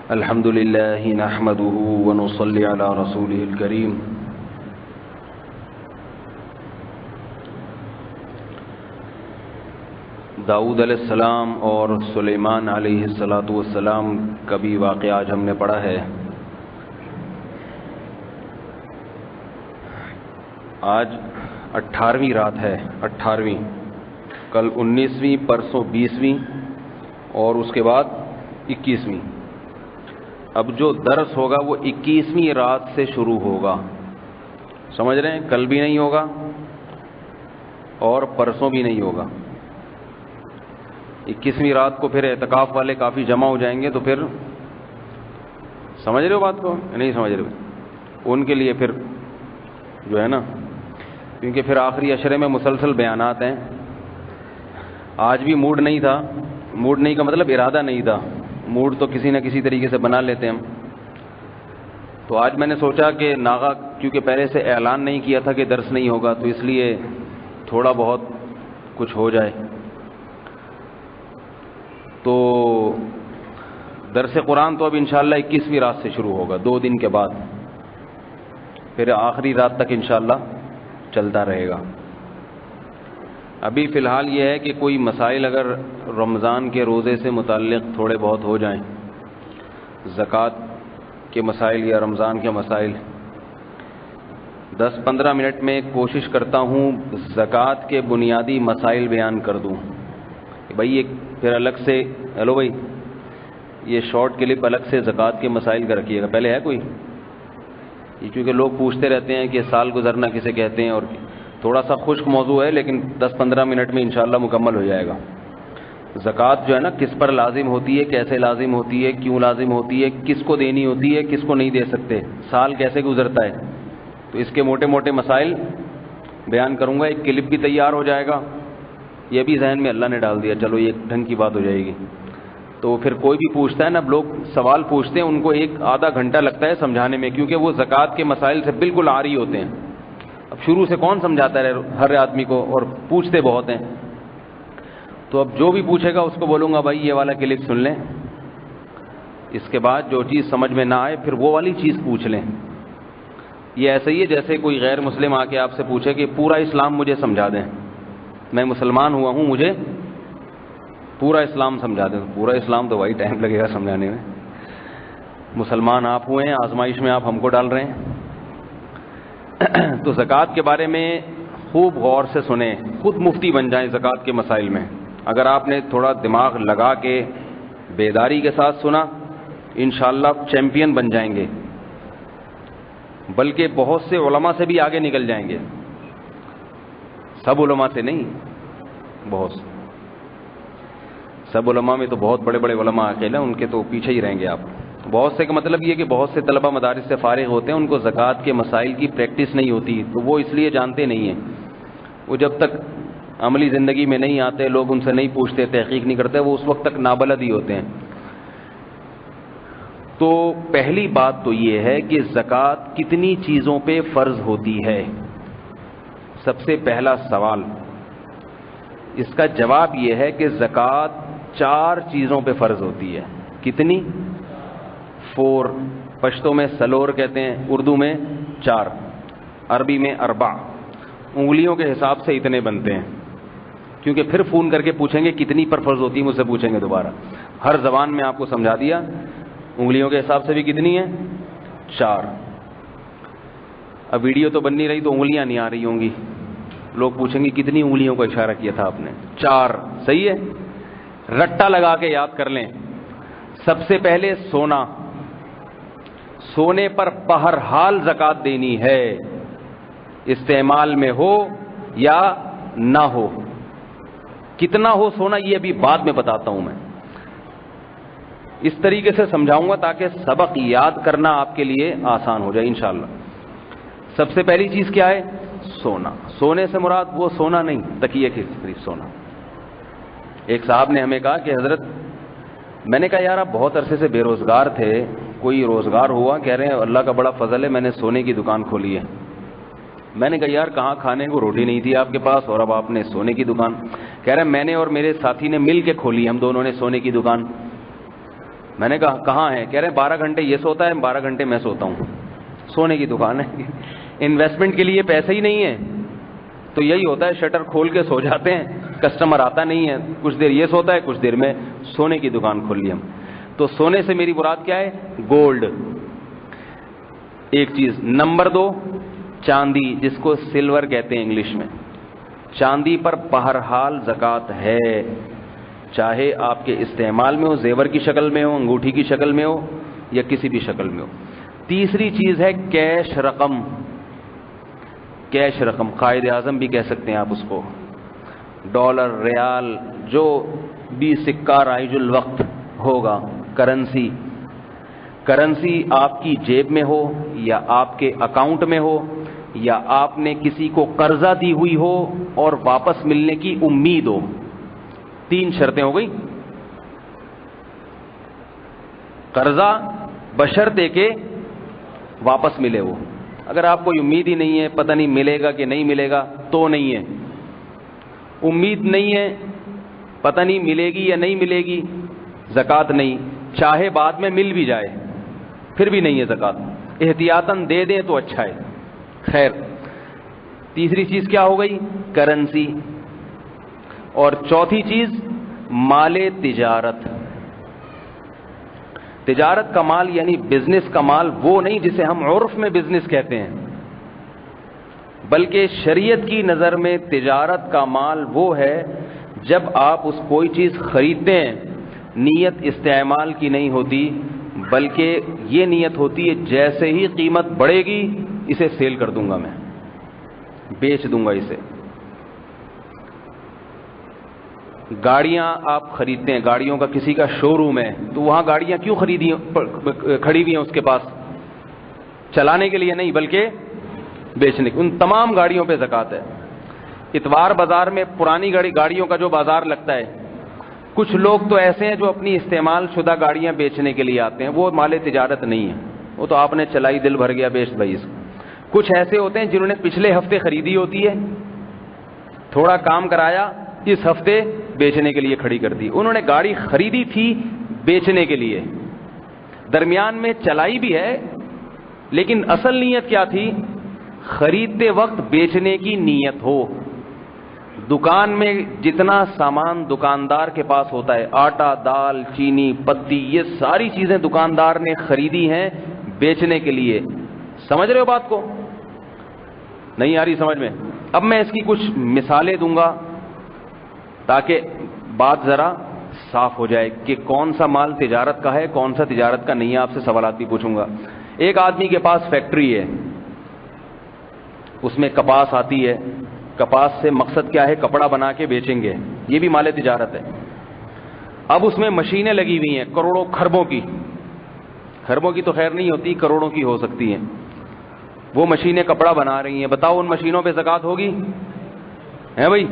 الحمد لله نحمده ونصلي على رسوله الكريم داؤد علیہ السلام اور سلیمان علیہ السلام کا بھی واقعہ آج ہم نے پڑھا ہے۔ آج 18ویں رات ہے، 18ویں، کل 19ویں، پرسوں 20ویں اور اس کے بعد 21ویں۔ اب جو درس ہوگا وہ 21ویں رات سے شروع ہوگا، سمجھ رہے ہیں؟ کل بھی نہیں ہوگا اور پرسوں بھی نہیں ہوگا۔ 21ویں رات کو پھر اعتکاف والے کافی جمع ہو جائیں گے، تو پھر سمجھ رہے ہو بات کو؟ نہیں سمجھ رہے ہو؟ ان کے لیے پھر جو ہے نا، کیونکہ پھر آخری عشرے میں مسلسل بیانات ہیں۔ آج بھی موڈ نہیں تھا، موڈ نہیں کا مطلب ارادہ نہیں تھا، موڈ تو کسی نہ کسی طریقے سے بنا لیتے ہم۔ تو آج میں نے سوچا کہ ناغا کیونکہ پہلے سے اعلان نہیں کیا تھا کہ درس نہیں ہوگا، تو اس لیے تھوڑا بہت کچھ ہو جائے۔ تو درس قرآن تو اب انشاءاللہ 21ویں رات سے شروع ہوگا، 2 دن کے بعد، پھر آخری رات تک انشاءاللہ چلتا رہے گا۔ ابھی فی الحال یہ ہے کہ کوئی مسائل اگر رمضان کے روزے سے متعلق تھوڑے بہت ہو جائیں، زکوٰۃ کے مسائل یا رمضان کے مسائل، 10-15 منٹ میں کوشش کرتا ہوں زکوٰۃ کے بنیادی مسائل بیان کر دوں کہ بھائی یہ پھر الگ سے، ہیلو بھائی، یہ شارٹ کلپ الگ سے زکوٰۃ کے مسائل کا رکھیے گا۔ پہلے ہے کوئی؟ یہ کیونکہ لوگ پوچھتے رہتے ہیں کہ سال گزرنا کسے کہتے ہیں، اور تھوڑا سا خشک موضوع ہے، لیکن 10-15 منٹ میں انشاءاللہ مکمل ہو جائے گا۔ زکوٰۃ جو ہے نا، کس پر لازم ہوتی ہے، کیسے لازم ہوتی ہے، کیوں لازم ہوتی ہے، کس کو دینی ہوتی ہے، کس کو نہیں دے سکتے، سال کیسے گزرتا ہے، تو اس کے موٹے موٹے مسائل بیان کروں گا۔ ایک کلپ بھی تیار ہو جائے گا، یہ بھی ذہن میں اللہ نے ڈال دیا، چلو یہ ڈھنگ کی بات ہو جائے گی۔ تو پھر کوئی بھی پوچھتا ہے نا، لوگ سوال پوچھتے ہیں، ان کو 1-آدھا گھنٹہ لگتا ہے سمجھانے میں، کیونکہ وہ زکوٰۃ کے مسائل سے بالکل عاری ہوتے ہیں۔ اب شروع سے کون سمجھاتا ہے ہر آدمی کو، اور پوچھتے بہت ہیں۔ تو اب جو بھی پوچھے گا اس کو بولوں گا بھائی یہ والا کلپ سن لیں، اس کے بعد جو چیز سمجھ میں نہ آئے پھر وہ والی چیز پوچھ لیں۔ یہ ایسا ہی ہے جیسے کوئی غیر مسلم آ کے آپ سے پوچھے کہ پورا اسلام مجھے سمجھا دیں، میں مسلمان ہوا ہوں، مجھے پورا اسلام سمجھا دیں۔ پورا اسلام تو بھائی ٹائم لگے گا سمجھانے میں، مسلمان آپ ہوئے ہیں، آزمائش میں آپ ہم کو ڈال رہے ہیں۔ تو زکوٰۃ کے بارے میں خوب غور سے سنیں، خود مفتی بن جائیں زکوٰۃ کے مسائل میں۔ اگر آپ نے تھوڑا دماغ لگا کے بیداری کے ساتھ سنا، انشاءاللہ چیمپئن بن جائیں گے، بلکہ بہت سے علماء سے بھی آگے نکل جائیں گے۔ سب علماء سے نہیں، بہت سے، سب علماء میں تو بہت بڑے بڑے علماء اکیلے ہیں، ان کے تو پیچھے ہی رہیں گے آپ۔ بہت سے کا مطلب یہ کہ بہت سے طلبہ مدارس سے فارغ ہوتے ہیں، ان کو زکوٰۃ کے مسائل کی پریکٹس نہیں ہوتی، تو وہ اس لیے جانتے نہیں ہیں۔ وہ جب تک عملی زندگی میں نہیں آتے، لوگ ان سے نہیں پوچھتے، تحقیق نہیں کرتے، وہ اس وقت تک نابلد ہی ہوتے ہیں۔ تو پہلی بات تو یہ ہے کہ زکوٰۃ کتنی چیزوں پہ فرض ہوتی ہے؟ سب سے پہلا سوال، اس کا جواب یہ ہے کہ زکوٰۃ 4 چیزوں پہ فرض ہوتی ہے۔ کتنی؟ 4، پشتو میں سلور کہتے ہیں، اردو میں 4، عربی میں 4۔ انگلیوں کے حساب سے اتنے بنتے ہیں، کیونکہ پھر فون کر کے پوچھیں گے کتنی پر فرض ہوتی ہے، مجھ سے پوچھیں گے دوبارہ۔ ہر زبان میں آپ کو سمجھا دیا، انگلیوں کے حساب سے بھی کتنی ہیں؟ 4۔ اب ویڈیو تو بن نہیں رہی تو انگلیاں نہیں آ رہی ہوں گی، لوگ پوچھیں گے کتنی انگلیوں کا اشارہ کیا تھا آپ نے؟ 4، صحیح ہے؟ رٹا لگا کے یاد کر لیں۔ سب سے پہلے سونا، سونے پر بہرحال زکوٰۃ دینی ہے، استعمال میں ہو یا نہ ہو۔ کتنا ہو سونا یہ ابھی بعد میں بتاتا ہوں میں، اس طریقے سے سمجھاؤں گا تاکہ سبق یاد کرنا آپ کے لیے آسان ہو جائے انشاءاللہ۔ سب سے پہلی چیز کیا ہے؟ سونا۔ سونے سے مراد وہ سونا نہیں، تکیے کے قریب سونا۔ ایک صاحب نے ہمیں کہا کہ حضرت، میں نے کہا یار آپ بہت عرصے سے بے روزگار تھے، کوئی روزگار ہوا؟ کہہ رہے ہیں اللہ کا بڑا فضل ہے، میں نے سونے کی دکان کھولی ہے۔ میں نے کہا یار کہاں کھانے کو روٹی نہیں تھی آپ کے پاس اور اب آپ نے سونے کی دکان؟ کہہ رہے ہیں میں نے اور میرے ساتھی نے مل کے کھولی، ہم دونوں نے سونے کی دکان۔ میں نے کہا کہاں ہے؟ کہہ رہے ہیں 12 گھنٹے یہ سوتا ہے، 12 گھنٹے میں سوتا ہوں. سونے کی دکان ہے. انویسٹمنٹ کے لیے پیسے ہی نہیں ہے تو یہی ہوتا ہے، شٹر کھول کے سو جاتے ہیں، کسٹمر آتا نہیں ہے، کچھ دیر یہ سوتا ہے، کچھ دیر میں سونے کی دکان کھول لی ہم. تو سونے سے میری مراد کیا ہے؟ گولڈ ایک چیز. نمبر 2 چاندی، جس کو سلور کہتے ہیں انگلش میں. چاندی پر بہرحال زکوٰۃ ہے، چاہے آپ کے استعمال میں ہو، زیور کی شکل میں ہو، انگوٹھی کی شکل میں ہو، یا کسی بھی شکل میں ہو. تیسری چیز ہے کیش رقم. کیش رقم قائد اعظم بھی کہہ سکتے ہیں آپ اس کو، ڈالر، ریال، جو بھی سکہ رائج الوقت ہوگا، کرنسی. کرنسی آپ کی جیب میں ہو یا آپ کے اکاؤنٹ میں ہو یا آپ نے کسی کو قرضہ دی ہوئی ہو اور واپس ملنے کی امید ہو. 3 شرطیں ہو گئی. قرضہ بشرطے کہ واپس ملے وہ. اگر آپ کو امید ہی نہیں ہے، پتہ نہیں ملے گا کہ نہیں ملے گا، تو نہیں ہے. امید نہیں ہے، پتہ نہیں ملے گی یا نہیں ملے گی، زکوٰۃ نہیں. چاہے بعد میں مل بھی جائے پھر بھی نہیں ہے زکوٰۃ. احتیاطاً دے دیں تو اچھا ہے. خیر، تیسری چیز کیا ہو گئی؟ کرنسی. اور چوتھی چیز مال تجارت. تجارت کا مال یعنی بزنس کا مال وہ نہیں جسے ہم عرف میں بزنس کہتے ہیں، بلکہ شریعت کی نظر میں تجارت کا مال وہ ہے جب آپ اس کوئی چیز خریدتے ہیں، نیت استعمال کی نہیں ہوتی، بلکہ یہ نیت ہوتی ہے جیسے ہی قیمت بڑھے گی اسے سیل کر دوں گا، میں بیچ دوں گا اسے. گاڑیاں آپ خریدتے ہیں، گاڑیوں کا کسی کا شو روم ہے تو وہاں گاڑیاں کیوں کھڑی ہوئی ہیں اس کے پاس؟ چلانے کے لیے نہیں بلکہ بیچنے کے. ان تمام گاڑیوں پہ زکوٰۃ ہے. اتوار بازار میں پرانی گاڑیوں کا جو بازار لگتا ہے، کچھ لوگ تو ایسے ہیں جو اپنی استعمال شدہ گاڑیاں بیچنے کے لیے آتے ہیں، وہ مال تجارت نہیں ہے، وہ تو آپ نے چلائی، دل بھر گیا، بیچ بھائی اس کو. کچھ ایسے ہوتے ہیں جنہوں نے پچھلے ہفتے خریدی ہوتی ہے، تھوڑا کام کرایا، اس ہفتے بیچنے کے لیے کھڑی کر دی. انہوں نے گاڑی خریدی تھی بیچنے کے لیے، درمیان میں چلائی بھی ہے، لیکن اصل نیت کیا تھی؟ خریدتے وقت بیچنے کی نیت ہو. دکان میں جتنا سامان دکاندار کے پاس ہوتا ہے، آٹا، دال، چینی، پتی، یہ ساری چیزیں دکاندار نے خریدی ہیں بیچنے کے لیے. سمجھ رہے ہو بات کو؟ نہیں آ رہی سمجھ میں؟ اب میں اس کی کچھ مثالیں دوں گا تاکہ بات ذرا صاف ہو جائے کہ کون سا مال تجارت کا ہے، کون سا تجارت کا نہیں ہے. آپ سے سوالات بھی پوچھوں گا. ایک آدمی کے پاس فیکٹری ہے، اس میں کپاس آتی ہے. کپاس سے مقصد کیا ہے؟ کپڑا بنا کے بیچیں گے، یہ بھی مال تجارت ہے. اب اس میں مشینیں لگی ہوئی ہیں کروڑوں خربوں کی. خربوں کی تو خیر نہیں ہوتی، کروڑوں کی ہو سکتی ہیں. وہ مشینیں کپڑا بنا رہی ہیں. بتاؤ ان مشینوں پہ زکوٰۃ ہوگی؟ ہیں بھائی؟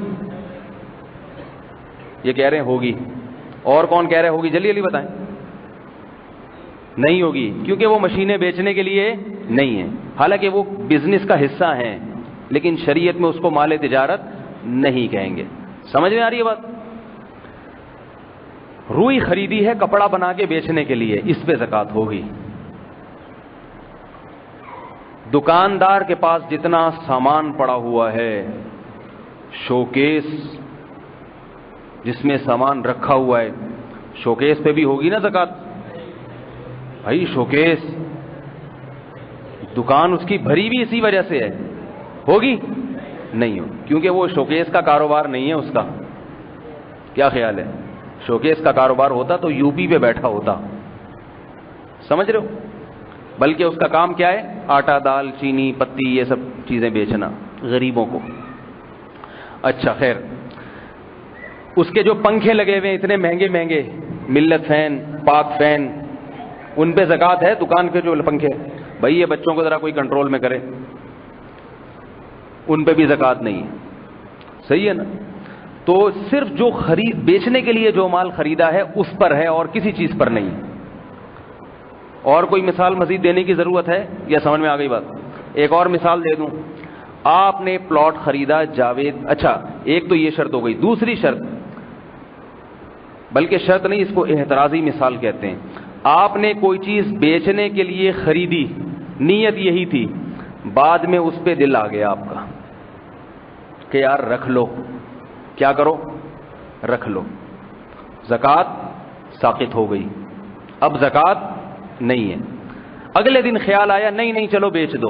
یہ کہہ رہے ہیں ہوگی. اور کون کہہ رہے ہوگی؟ جلدی جلدی بتائیں. نہیں ہوگی، کیونکہ وہ مشینیں بیچنے کے لیے نہیں ہیں، حالانکہ وہ بزنس کا حصہ ہیں، لیکن شریعت میں اس کو مال تجارت نہیں کہیں گے. سمجھ میں آ رہی ہے بات؟ روئی خریدی ہے کپڑا بنا کے بیچنے کے لیے، اس پہ زکوٰۃ ہوگی. دکاندار کے پاس جتنا سامان پڑا ہوا ہے، شوکیس جس میں سامان رکھا ہوا ہے، شوکیس پہ بھی ہوگی نا زکوٰۃ. بھائی شوکیس دکان اس کی بھری بھی اسی وجہ سے ہے، ہوگی؟ نہیں ہو، کیونکہ وہ شوکیس کا کاروبار نہیں ہے اس کا. کیا خیال ہے؟ شوکیس کا کاروبار ہوتا تو یو پی پہ بیٹھا ہوتا. سمجھ رہے ہو؟ بلکہ اس کا کام کیا ہے؟ آٹا، دال، چینی، پتی، یہ سب چیزیں بیچنا غریبوں کو. اچھا خیر، اس کے جو پنکھے لگے ہوئے ہیں اتنے مہنگے مہنگے، ملت فین، پاک فین، ان پہ زکوٰۃ ہے؟ دکان کے جو پنکھے، بھائی یہ بچوں کو ذرا کوئی کنٹرول میں کرے، ان پہ بھی زکوٰۃ نہیں ہے. صحیح ہے نا؟ تو صرف جو بیچنے کے لیے جو مال خریدا ہے اس پر ہے اور کسی چیز پر نہیں. اور کوئی مثال مزید دینے کی ضرورت ہے یا سمجھ میں آ گئی بات؟ ایک اور مثال دے دوں. آپ نے پلاٹ خریدا جاوید، اچھا ایک تو یہ شرط ہو گئی. دوسری شرط، بلکہ شرط نہیں، اس کو اعتراضی مثال کہتے ہیں. آپ نے کوئی چیز بیچنے کے لیے خریدی، نیت یہی تھی، بعد میں اس پہ دل آ گیا آپ کا کہ یار رکھ لو، کیا کرو؟ رکھ لو، زکوٰۃ ساقط ہو گئی، اب زکوٰۃ نہیں ہے۔ اگلے دن خیال آیا نہیں چلو بیچ دو،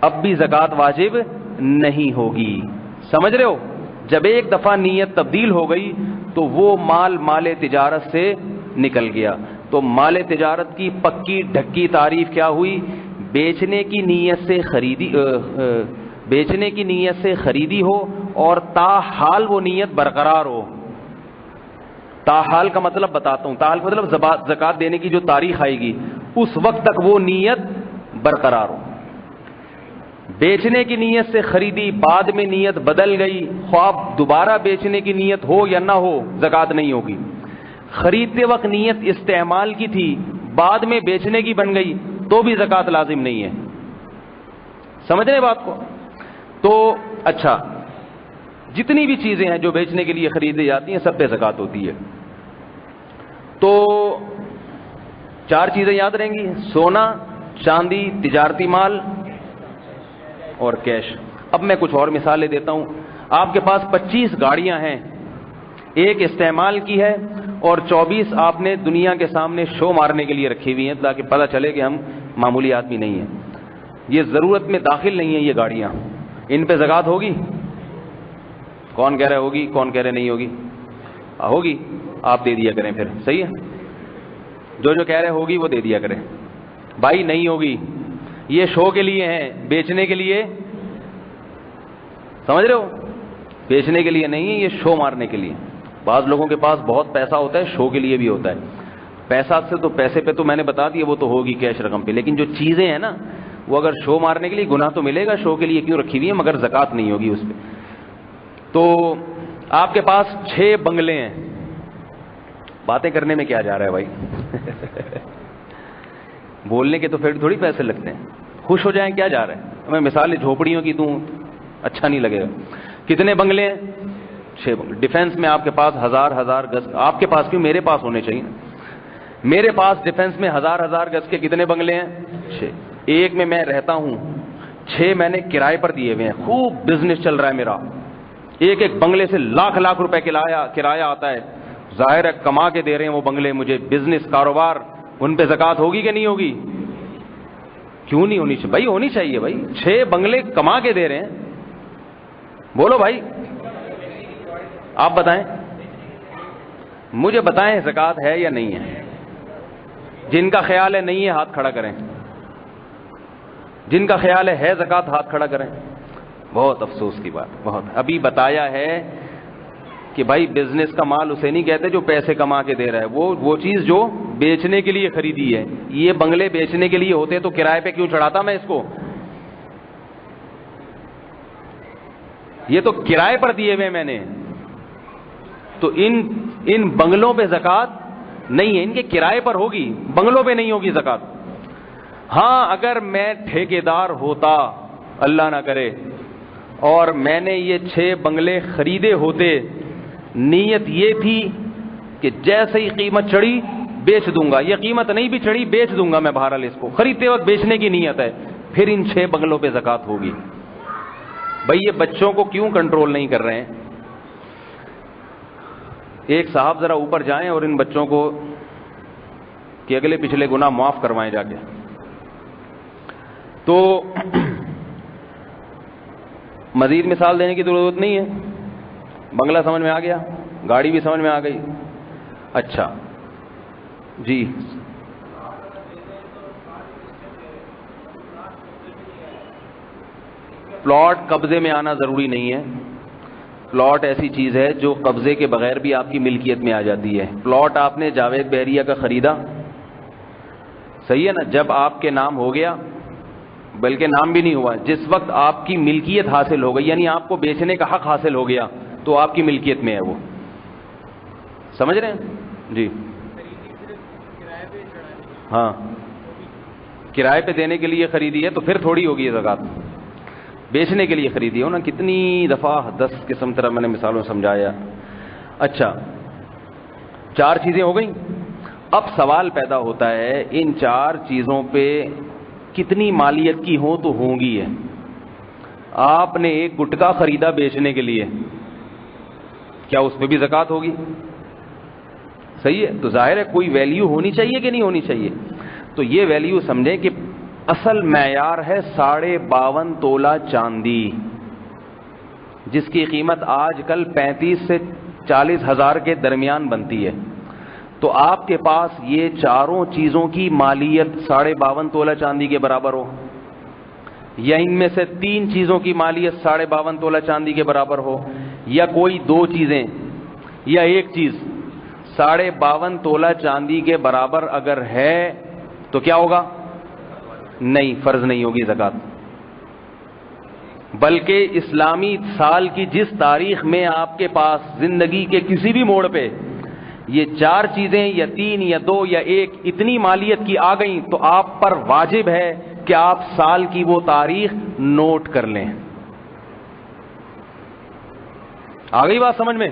اب بھی زکوٰۃ واجب نہیں ہوگی۔ سمجھ رہے ہو؟ جب ایک دفعہ نیت تبدیل ہو گئی تو وہ مال تجارت سے نکل گیا۔ تو مال تجارت کی پکی ڈھکی تعریف کیا ہوئی؟ بیچنے کی نیت سے خریدی ہو اور تاحال وہ نیت برقرار ہو۔ تاحال کا مطلب بتاتا ہوں، تاحال کا مطلب زکوٰۃ دینے کی جو تاریخ آئے گی اس وقت تک وہ نیت برقرار ہو۔ بیچنے کی نیت سے خریدی، بعد میں نیت بدل گئی، خواب دوبارہ بیچنے کی نیت ہو یا نہ ہو زکوٰۃ نہیں ہوگی۔ خریدتے وقت نیت استعمال کی تھی، بعد میں بیچنے کی بن گئی تو بھی زکوٰۃ لازم نہیں ہے۔ سمجھ رہے بات کو؟ تو اچھا، جتنی بھی چیزیں ہیں جو بیچنے کے لیے خریدی جاتی ہیں سب پہ زکوٰۃ ہوتی ہے۔ تو 4 چیزیں یاد رہیں گی: سونا، چاندی، تجارتی مال اور کیش۔ اب میں کچھ اور مثالیں دیتا ہوں۔ آپ کے پاس 25 گاڑیاں ہیں، ایک استعمال کی ہے اور 24 آپ نے دنیا کے سامنے شو مارنے کے لیے رکھی ہوئی ہیں تاکہ پتہ چلے کہ ہم معمولی آدمی نہیں ہیں، یہ ضرورت میں داخل نہیں ہیں یہ گاڑیاں، ان پہ زکوٰۃ ہوگی؟ کون کہہ رہے ہوگی، کون کہہ رہے نہیں ہوگی؟ ہوگی، آپ دے دیا کریں پھر، صحیح ہے؟ جو کہہ رہے ہوگی وہ دے دیا کریں۔ بھائی نہیں ہوگی، یہ شو کے لیے ہیں، بیچنے کے لیے، سمجھ رہے ہو؟ بیچنے کے لیے نہیں ہے، یہ شو مارنے کے لیے۔ بعض لوگوں کے پاس بہت پیسہ ہوتا ہے، شو کے لیے بھی ہوتا ہے۔ پیسہ سے تو پیسے پہ تو میں نے بتا دیا وہ تو ہوگی کیش رقم پہ، لیکن جو چیزیں ہیں نا وہ اگر شو مارنے کے لیے، گناہ تو ملے گا، شو کے لیے کیوں رکھی ہوئی ہیں، مگر زکوٰۃ نہیں ہوگی اس پہ۔ تو آپ کے پاس 6 بنگلے ہیں، باتیں کرنے میں کیا جا رہا ہے بھائی؟ بولنے کے تو پھر تھوڑی پیسے لگتے ہیں، خوش ہو جائیں کیا جا رہا ہے؟ میں مثالیں جھوپڑیوں کی دوں اچھا نہیں لگے گا۔ کتنے بنگلے ہیں؟ 6 بنگلے۔ ڈیفینس میں آپ کے پاس ہزار گز، آپ کے پاس کیوں، میرے پاس ہونے چاہیے۔ میرے پاس ڈیفینس میں ہزار گز کے کتنے بنگلے ہیں؟ 6۔ ایک میں میں رہتا ہوں، 6 میں نے کرائے پر دیے ہوئے ہیں، خوب بزنس چل رہا ہے میرا، ایک بنگلے سے لاکھ روپے کرایہ آتا ہے، ظاہر ہے کما کے دے رہے ہیں وہ بنگلے مجھے، بزنس کاروبار، ان پہ زکوٰۃ ہوگی کہ نہیں ہوگی؟ کیوں نہیں ہونی چاہیے بھائی؟ ہونی چاہیے بھائی، 6 بنگلے کما کے دے رہے ہیں، بولو بھائی، آپ بتائیں، مجھے بتائیں زکوٰۃ ہے یا نہیں ہے؟ جن کا خیال ہے نہیں ہے ہاتھ کھڑا کریں، جن کا خیال ہے زکوٰۃ ہاتھ کھڑا کریں۔ بہت افسوس کی بات، بہت، ابھی بتایا ہے کہ بھائی بزنس کا مال اسے نہیں کہتے جو پیسے کما کے دے رہا ہے، وہ چیز جو بیچنے کے لیے خریدی ہے۔ یہ بنگلے بیچنے کے لیے ہوتے تو کرائے پہ کیوں چڑھاتا میں اس کو؟ یہ تو کرائے پر دیے ہوئے میں نے، تو ان بنگلوں پہ زکوٰۃ نہیں ہے، ان کے کرائے پر ہوگی، بنگلوں پہ نہیں ہوگی زکوٰۃ۔ ہاں اگر میں ٹھیکیدار ہوتا، اللہ نہ کرے، اور میں نے یہ 6 بنگلے خریدے ہوتے، نیت یہ تھی کہ جیسے ہی قیمت چڑھی بیچ دوں گا، یہ قیمت نہیں بھی چڑھی بیچ دوں گا میں، بہرحال اس کو خریدتے وقت بیچنے کی نیت ہے، پھر ان 6 بنگلوں پہ زکوٰۃ ہوگی۔ بھائی یہ بچوں کو کیوں کنٹرول نہیں کر رہے ہیں؟ ایک صاحب ذرا اوپر جائیں اور ان بچوں کو کہ اگلے پچھلے گناہ معاف کروائیں جا کے۔ تو مزید مثال دینے کی ضرورت نہیں ہے، بنگلہ سمجھ میں آ گیا، گاڑی بھی سمجھ میں آ گئی۔ اچھا جی، پلاٹ قبضے میں آنا ضروری نہیں ہے، پلاٹ ایسی چیز ہے جو قبضے کے بغیر بھی آپ کی ملکیت میں آ جاتی ہے۔ پلاٹ آپ نے جاوید بحریہ کا خریدا، صحیح ہے نا، جب آپ کے نام ہو گیا، بلکہ نام بھی نہیں ہوا، جس وقت آپ کی ملکیت حاصل ہو گئی، یعنی آپ کو بیچنے کا حق حاصل ہو گیا تو آپ کی ملکیت میں ہے وہ، سمجھ رہے ہیں جی؟ ہاں کرائے پہ دینے کے لیے خریدی ہے تو پھر تھوڑی ہوگی زکوٰۃ، بیچنے کے لیے خریدی ہو نا، کتنی دفعہ 10 قسم طرح میں نے مثالوں سمجھایا۔ اچھا 4 چیزیں ہو گئیں۔ اب سوال پیدا ہوتا ہے ان چار چیزوں پہ کتنی مالیت کی ہو تو ہوں گی ہے. آپ نے ایک گٹکا خریدا بیچنے کے لیے, کیا اس پہ بھی زکوٰۃ ہوگی؟ صحیح ہے. تو ظاہر ہے کوئی ویلیو ہونی چاہیے کہ نہیں ہونی چاہیے. تو یہ ویلیو سمجھیں کہ اصل معیار ہے 52.5 تولہ چاندی, جس کی قیمت آج کل 35 سے 40 ہزار کے درمیان بنتی ہے. تو آپ کے پاس یہ چاروں چیزوں کی مالیت 52.5 تولہ چاندی کے برابر ہو, یا ان میں سے 3 چیزوں کی مالیت 52.5 تولہ چاندی کے برابر ہو, یا کوئی 2 چیزیں یا ایک چیز 52.5 تولہ چاندی کے برابر اگر ہے تو کیا ہوگا؟ نہیں, فرض نہیں ہوگی زکوٰۃ. بلکہ اسلامی سال کی جس تاریخ میں آپ کے پاس زندگی کے کسی بھی موڑ پہ یہ 4 چیزیں یا 3 یا 2 یا 1 اتنی مالیت کی آ گئیں تو آپ پر واجب ہے کہ آپ سال کی وہ تاریخ نوٹ کر لیں. آ گئی بات سمجھ میں؟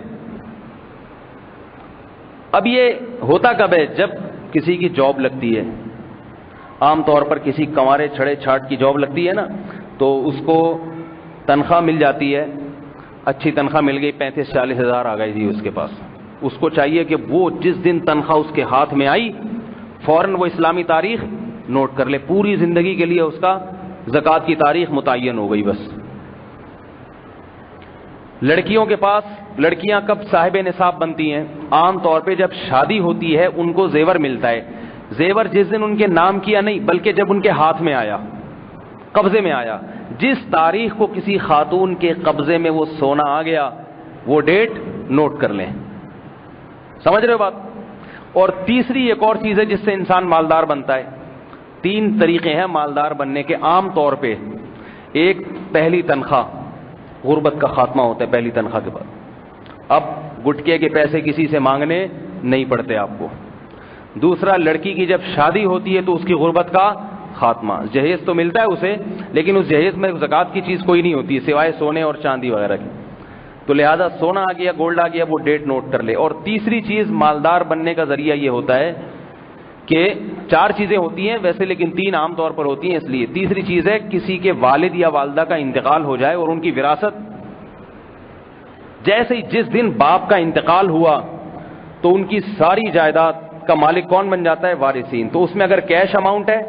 اب یہ ہوتا کب ہے؟ جب کسی کی جاب لگتی ہے. عام طور پر کسی کنوارے چھڑے چھاٹ کی جاب لگتی ہے نا, تو اس کو تنخواہ مل جاتی ہے, اچھی تنخواہ مل گئی, 35-40 ہزار آ گئی جی اس کے پاس. اس کو چاہیے کہ وہ جس دن تنخواہ اس کے ہاتھ میں آئی فوراً وہ اسلامی تاریخ نوٹ کر لے. پوری زندگی کے لیے اس کا زکوٰۃ کی تاریخ متعین ہو گئی بس. لڑکیوں کے پاس, لڑکیاں کب صاحب نصاب بنتی ہیں؟ عام طور پہ جب شادی ہوتی ہے ان کو زیور ملتا ہے. زیور جس دن ان کے نام کیا نہیں, بلکہ جب ان کے ہاتھ میں آیا, قبضے میں آیا. جس تاریخ کو کسی خاتون کے قبضے میں وہ سونا آ گیا وہ ڈیٹ نوٹ کر لیں. سمجھ رہے ہو بات؟ اور تیسری ایک اور چیز ہے جس سے انسان مالدار بنتا ہے. 3 طریقے ہیں مالدار بننے کے عام طور پہ. ایک, پہلی تنخواہ, غربت کا خاتمہ ہوتا ہے پہلی تنخواہ کے بعد. اب گٹکے کے پیسے کسی سے مانگنے نہیں پڑتے آپ کو. دوسرا, لڑکی کی جب شادی ہوتی ہے تو اس کی غربت کا خاتمہ. جہیز تو ملتا ہے اسے, لیکن اس جہیز میں زکوٰۃ کی چیز کوئی نہیں ہوتی سوائے سونے اور چاندی وغیرہ کی. تو لہذا سونا آ گیا, گولڈ آ گیا, وہ ڈیٹ نوٹ کر لے. اور تیسری چیز مالدار بننے کا ذریعہ یہ ہوتا ہے کہ 4 چیزیں ہوتی ہیں ویسے, لیکن 3 عام طور پر ہوتی ہیں اس لیے. تیسری چیز ہے کسی کے والد یا والدہ کا انتقال ہو جائے اور ان کی وراثت. جیسے ہی جس دن باپ کا انتقال ہوا تو ان کی ساری جائیداد کا مالک کون بن جاتا ہے؟ وارثین. تو اس میں اگر کیش اماؤنٹ ہے,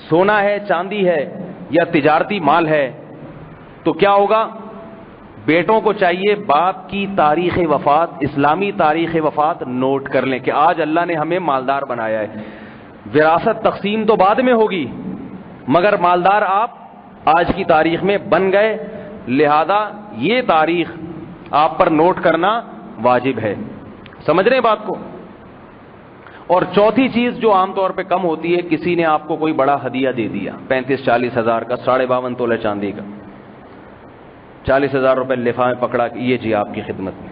سونا ہے, چاندی ہے یا تجارتی مال ہے, تو کیا ہوگا؟ بیٹوں کو چاہیے باپ کی تاریخ وفات, اسلامی تاریخ وفات نوٹ کر لیں کہ آج اللہ نے ہمیں مالدار بنایا ہے. وراثت تقسیم تو بعد میں ہوگی, مگر مالدار آپ آج کی تاریخ میں بن گئے, لہذا یہ تاریخ آپ پر نوٹ کرنا واجب ہے. سمجھ رہے ہیں بات کو؟ اور چوتھی چیز جو عام طور پہ کم ہوتی ہے, کسی نے آپ کو کوئی بڑا ہدیہ دے دیا 35-40 ہزار کا, 52.5 تولہ چاندی کا, 40 ہزار روپے لفافے میں پکڑا کہ یہ جی آپ کی خدمت میں.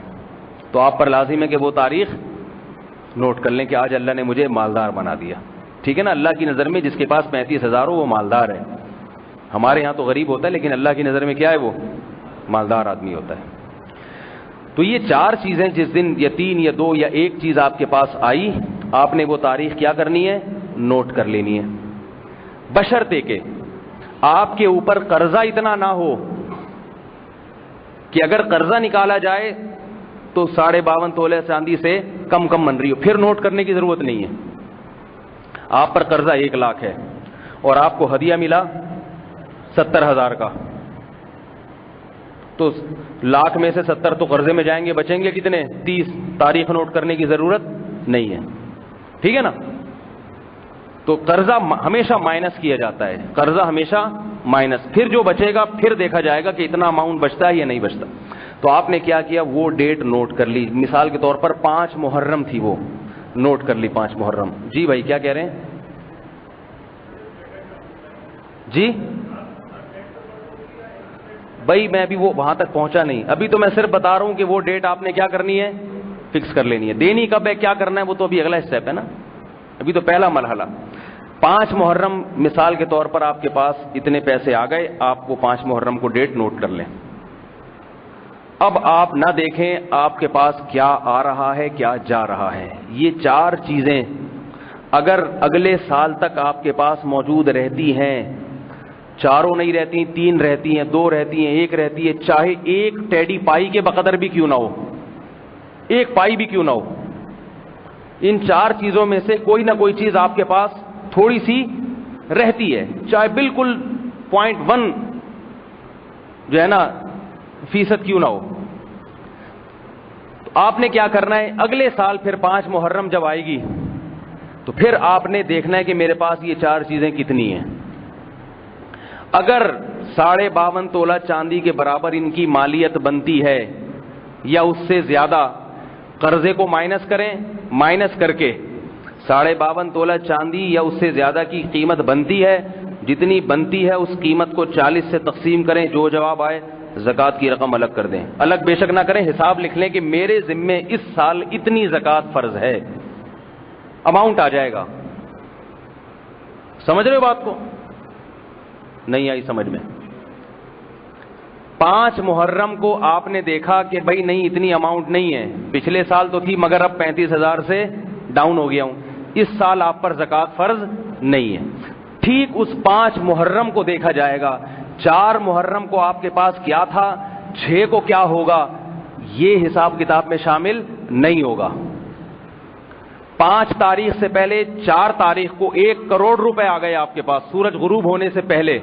تو آپ پر لازم ہے کہ وہ تاریخ نوٹ کر لیں کہ آج اللہ نے مجھے مالدار بنا دیا. ٹھیک ہے نا؟ اللہ کی نظر میں جس کے پاس 35 ہزار ہو وہ مالدار ہے. ہمارے ہاں تو غریب ہوتا ہے, لیکن اللہ کی نظر میں کیا ہے؟ وہ مالدار آدمی ہوتا ہے. تو یہ 4 چیزیں جس دن یا 3 یا 2 یا 1 چیز آپ کے پاس آئی, آپ نے وہ تاریخ کیا کرنی ہے؟ نوٹ کر لینی ہے. بشرطے کہ آپ کے اوپر قرضہ اتنا نہ ہو کہ اگر قرضہ نکالا جائے تو 52.5 تولے چاندی سے کم بن رہی ہو, پھر نوٹ کرنے کی ضرورت نہیں ہے. آپ پر قرضہ 1 لاکھ ہے اور آپ کو ہدیہ ملا 70,000 کا, تو لاکھ میں سے 70 تو قرضے میں جائیں گے, بچیں گے کتنے؟ 30. تاریخ نوٹ کرنے کی ضرورت نہیں ہے. ٹھیک ہے نا؟ تو قرضہ ہمیشہ مائنس کیا جاتا ہے, قرضہ ہمیشہ مائنس, پھر جو بچے گا پھر دیکھا جائے گا کہ اتنا اماؤنٹ بچتا ہے یا نہیں بچتا. تو آپ نے کیا کیا؟ وہ ڈیٹ نوٹ کر لی. مثال کے طور پر 5 محرم تھی, وہ نوٹ کر لی 5 محرم. جی بھائی کیا کہہ رہے ہیں؟ جی بھائی میں ابھی وہ وہاں تک پہنچا نہیں, ابھی تو میں صرف بتا رہا ہوں کہ وہ ڈیٹ آپ نے کیا کرنی ہے؟ فکس کر لینی ہے. دینی کب ہے, کیا کرنا ہے, وہ تو ابھی اگلا اسٹیپ ہے نا, ابھی تو پہلا مرحلہ. 5 محرم مثال کے طور پر آپ کے پاس اتنے پیسے آ گئے, آپ وہ 5 محرم کو ڈیٹ نوٹ کر لیں. اب آپ نہ دیکھیں آپ کے پاس کیا آ رہا ہے کیا جا رہا ہے, یہ 4 چیزیں اگر اگلے سال تک آپ کے پاس موجود رہتی ہیں، چاروں نہیں رہتی، 3 رہتی ہیں، 2 رہتی ہیں، 1 رہتی ہے، چاہے 1 ٹیڈی پائی کے بقدر بھی کیوں نہ ہو، 1 پائی بھی کیوں نہ ہو، ان 4 چیزوں میں سے کوئی نہ کوئی چیز آپ کے پاس تھوڑی سی رہتی ہے، چاہے بالکل 0.1 جو ہے نا فیصد کیوں نہ ہو، تو آپ نے کیا کرنا ہے، اگلے سال پھر 5 محرم جب آئے گی تو پھر آپ نے دیکھنا ہے کہ میرے پاس یہ 4 چیزیں کتنی ہیں۔ اگر 52.5 تولہ چاندی کے برابر ان کی مالیت بنتی ہے یا اس سے زیادہ، قرضے کو مائنس کریں، مائنس کر کے 52.5 تولہ چاندی یا اس سے زیادہ کی قیمت بنتی ہے، جتنی بنتی ہے اس قیمت کو 40 سے تقسیم کریں، جو جواب آئے زکوٰۃ کی رقم الگ کر دیں، الگ بے شک نہ کریں، حساب لکھ لیں کہ میرے ذمے اس سال اتنی زکوٰۃ فرض ہے، اماؤنٹ آ جائے گا۔ سمجھ رہے ہو بات کو؟ نہیں آئی سمجھ میں؟ 5 محرم کو آپ نے دیکھا کہ بھائی نہیں اتنی اماؤنٹ نہیں ہے، پچھلے سال تو تھی مگر اب 35,000 سے ڈاؤن ہو گیا ہوں، اس سال آپ پر زکوٰۃ فرض نہیں ہے۔ ٹھیک اس 5 محرم کو دیکھا جائے گا، 4 محرم کو آپ کے پاس کیا تھا، 6 کو کیا ہوگا، یہ حساب کتاب میں شامل نہیں ہوگا۔ 5 تاریخ سے پہلے 4 تاریخ کو 1 کروڑ روپے آ گئے آپ کے پاس سورج غروب ہونے سے پہلے،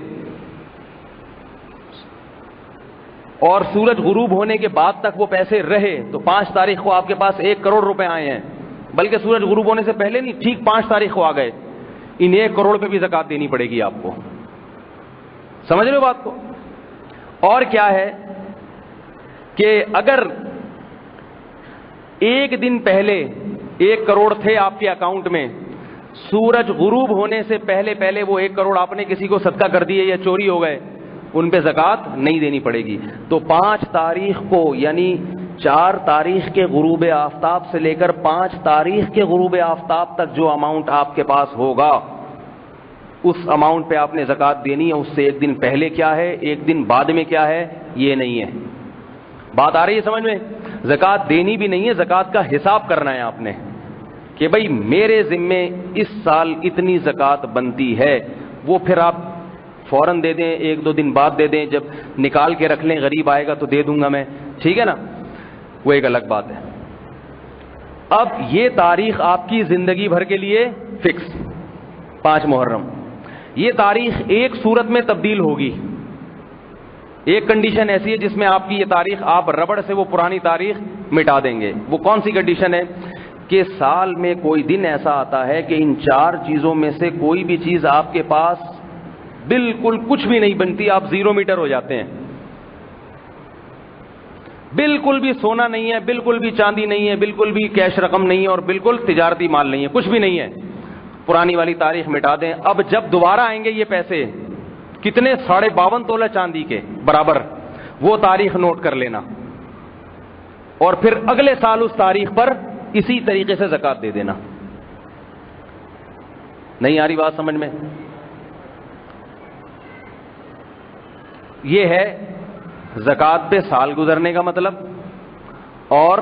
اور سورج غروب ہونے کے بعد تک وہ پیسے رہے، تو 5 تاریخ کو آپ کے پاس 1 کروڑ روپے آئے ہیں، بلکہ سورج غروب ہونے سے پہلے نہیں، ٹھیک 5 تاریخ کو آ گئے، ان 1 کروڑ پہ بھی زکوٰۃ دینی پڑے گی آپ کو۔ سمجھ رہے ہو بات کو؟ اور کیا ہے کہ اگر 1 دن پہلے 1 کروڑ تھے آپ کے اکاؤنٹ میں، سورج غروب ہونے سے پہلے وہ 1 کروڑ آپ نے کسی کو صدقہ کر دیے یا چوری ہو گئے، ان پہ زکوٰۃ نہیں دینی پڑے گی۔ تو 5 تاریخ کو یعنی 4 تاریخ کے غروب آفتاب سے لے کر 5 تاریخ کے غروب آفتاب تک جو اماؤنٹ آپ کے پاس ہوگا، اس اماؤنٹ پہ آپ نے زکوٰۃ دینی ہے۔ اس سے 1 دن پہلے کیا ہے، 1 دن بعد میں کیا ہے، یہ نہیں ہے۔ بات آ رہی ہے سمجھ میں؟ زکوٰۃ دینی بھی نہیں ہے، زکوٰۃ کا حساب کرنا ہے آپ نے کہ بھئی میرے ذمے اس سال اتنی زکوٰۃ بنتی ہے، وہ پھر آپ فوراً دے دیں، 1-2 دن بعد دے دیں، جب نکال کے رکھ لیں غریب آئے گا تو دے دوں گا میں، ٹھیک ہے نا، وہ ایک الگ بات ہے۔ اب یہ تاریخ آپ کی زندگی بھر کے لیے فکس، 5 محرم، یہ تاریخ ایک صورت میں تبدیل ہوگی، ایک کنڈیشن ایسی ہے جس میں آپ کی یہ تاریخ آپ ربڑ سے وہ پرانی تاریخ مٹا دیں گے۔ وہ کون سی کنڈیشن ہے کہ سال میں کوئی دن ایسا آتا ہے کہ ان 4 چیزوں میں سے کوئی بھی چیز آپ کے پاس بالکل کچھ بھی نہیں بنتی، آپ 0 میٹر ہو جاتے ہیں، بالکل بھی سونا نہیں ہے، بالکل بھی چاندی نہیں ہے، بالکل بھی کیش رقم نہیں ہے، اور بالکل تجارتی مال نہیں ہے، کچھ بھی نہیں ہے، پرانی والی تاریخ مٹا دیں۔ اب جب دوبارہ آئیں گے یہ پیسے کتنے، 52.5 تولہ چاندی کے برابر، وہ تاریخ نوٹ کر لینا، اور پھر اگلے سال اس تاریخ پر اسی طریقے سے زکوٰۃ دے دینا۔ نہیں آ رہی بات سمجھ میں؟ یہ ہے زکوٰۃ پہ سال گزرنے کا مطلب، اور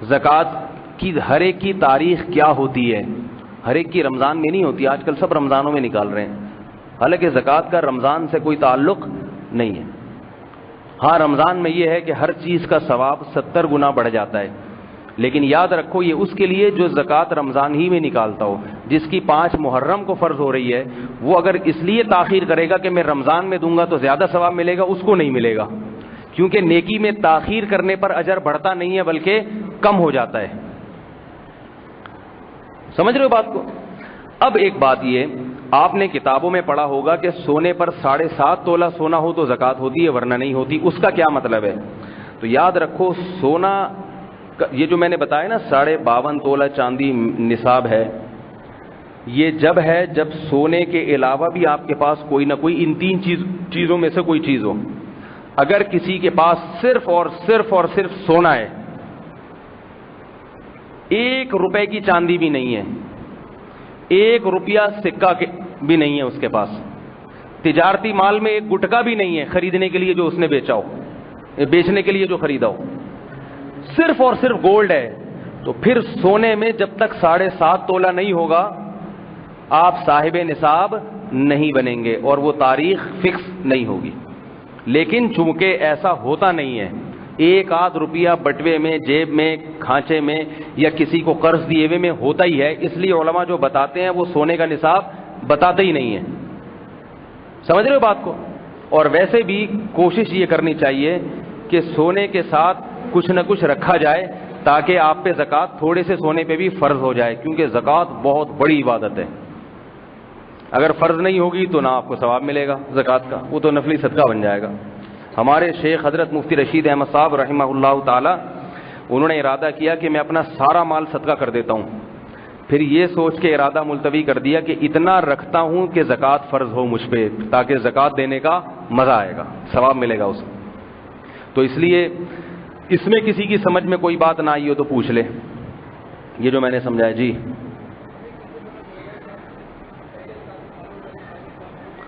زکوٰۃ کی ہر ایک کی تاریخ کیا ہوتی ہے۔ ہر ایک کی رمضان میں نہیں ہوتی، آج کل سب رمضانوں میں نکال رہے ہیں، حالانکہ زکوٰۃ کا رمضان سے کوئی تعلق نہیں ہے۔ ہاں رمضان میں یہ ہے کہ ہر چیز کا ثواب 70 گنا بڑھ جاتا ہے، لیکن یاد رکھو یہ اس کے لیے جو زکوٰۃ رمضان ہی میں نکالتا ہو، جس کی 5 محرم کو فرض ہو رہی ہے، وہ اگر اس لیے تاخیر کرے گا کہ میں رمضان میں دوں گا تو زیادہ ثواب ملے گا، اس کو نہیں ملے گا، کیونکہ نیکی میں تاخیر کرنے پر اجر بڑھتا نہیں ہے بلکہ کم ہو جاتا ہے۔ سمجھ رہے ہو بات کو؟ اب ایک بات یہ، آپ نے کتابوں میں پڑھا ہوگا کہ سونے پر 7.5 تولہ سونا ہو تو زکوٰۃ ہوتی ہے ورنہ نہیں ہوتی، اس کا کیا مطلب ہے؟ تو یاد رکھو سونا، یہ جو میں نے بتایا نا 52.5 تولہ چاندی نصاب ہے، یہ جب ہے جب سونے کے علاوہ بھی آپ کے پاس کوئی نہ کوئی ان 3 چیزوں میں سے کوئی چیز ہو۔ اگر کسی کے پاس صرف اور صرف سونا ہے، 1 روپے کی چاندی بھی نہیں ہے، 1 روپیہ سکہ بھی نہیں ہے اس کے پاس، تجارتی مال میں 1 گٹکا بھی نہیں ہے خریدنے کے لیے جو اس نے بیچا ہو، بیچنے کے لیے جو خریدا ہو، صرف اور صرف گولڈ ہے، تو پھر سونے میں جب تک 7.5 تولہ نہیں ہوگا آپ صاحب نصاب نہیں بنیں گے اور وہ تاریخ فکس نہیں ہوگی. لیکن چونکہ ایسا ہوتا نہیں ہے، 1 آدھ روپیہ بٹوے میں، جیب میں، کھانچے میں یا کسی کو قرض دیے ہوئے میں ہوتا ہی ہے، اس لیے علماء جو بتاتے ہیں وہ سونے کا نصاب بتاتے ہی نہیں ہیں. سمجھ رہے ہو بات کو؟ اور ویسے بھی کوشش یہ کرنی چاہیے کہ سونے کے ساتھ کچھ نہ کچھ رکھا جائے تاکہ آپ پہ زکوٰۃ تھوڑے سے سونے پہ بھی فرض ہو جائے، کیونکہ زکوٰۃ بہت بڑی عبادت ہے. اگر فرض نہیں ہوگی تو نہ آپ کو ثواب ملے گا زکوٰۃ کا، وہ تو نفلی صدقہ بن جائے گا. ہمارے شیخ حضرت مفتی رشید احمد صاحب رحمہ اللہ تعالی، انہوں نے ارادہ کیا کہ میں اپنا سارا مال صدقہ کر دیتا ہوں. پھر یہ سوچ کے ارادہ ملتوی کر دیا کہ اتنا رکھتا ہوں کہ زکوٰۃ فرض ہو مجھ پہ، تاکہ زکوٰۃ دینے کا مزہ آئے گا، ثواب ملے گا اسے. تو اس لیے اس میں کسی کی سمجھ میں کوئی بات نہ آئی ہو تو پوچھ لے، یہ جو میں نے سمجھایا. جی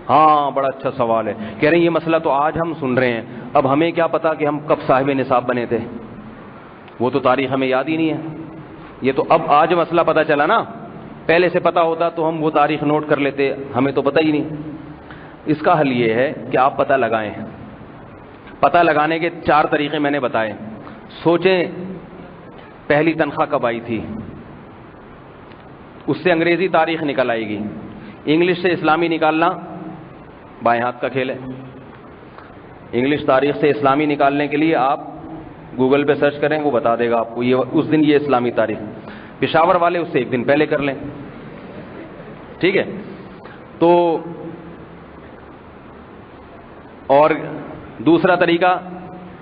ہاں، بڑا اچھا سوال ہے. کہہ رہے ہیں یہ مسئلہ تو آج ہم سن رہے ہیں، اب ہمیں کیا پتا کہ ہم کب صاحب نصاب بنے تھے، وہ تو تاریخ ہمیں یاد ہی نہیں ہے. یہ تو اب آج مسئلہ پتہ چلا نا، پہلے سے پتہ ہوتا تو ہم وہ تاریخ نوٹ کر لیتے، ہمیں تو پتہ ہی نہیں. اس کا حل یہ ہے کہ آپ پتہ لگائیں. پتہ لگانے کے 4 طریقے میں نے بتائے. سوچیں پہلی تنخواہ کب آئی تھی، اس سے انگریزی تاریخ نکل آئے گی. انگلش سے اسلامی نکالنا بائیں ہاتھ کا کھیل ہے. انگلش تاریخ سے اسلامی نکالنے کے لیے آپ گوگل پہ سرچ کریں، وہ بتا دے گا آپ کو یہ اس دن یہ اسلامی تاریخ. پشاور والے اس سے 1 دن پہلے کر لیں، ٹھیک ہے. تو اور دوسرا طریقہ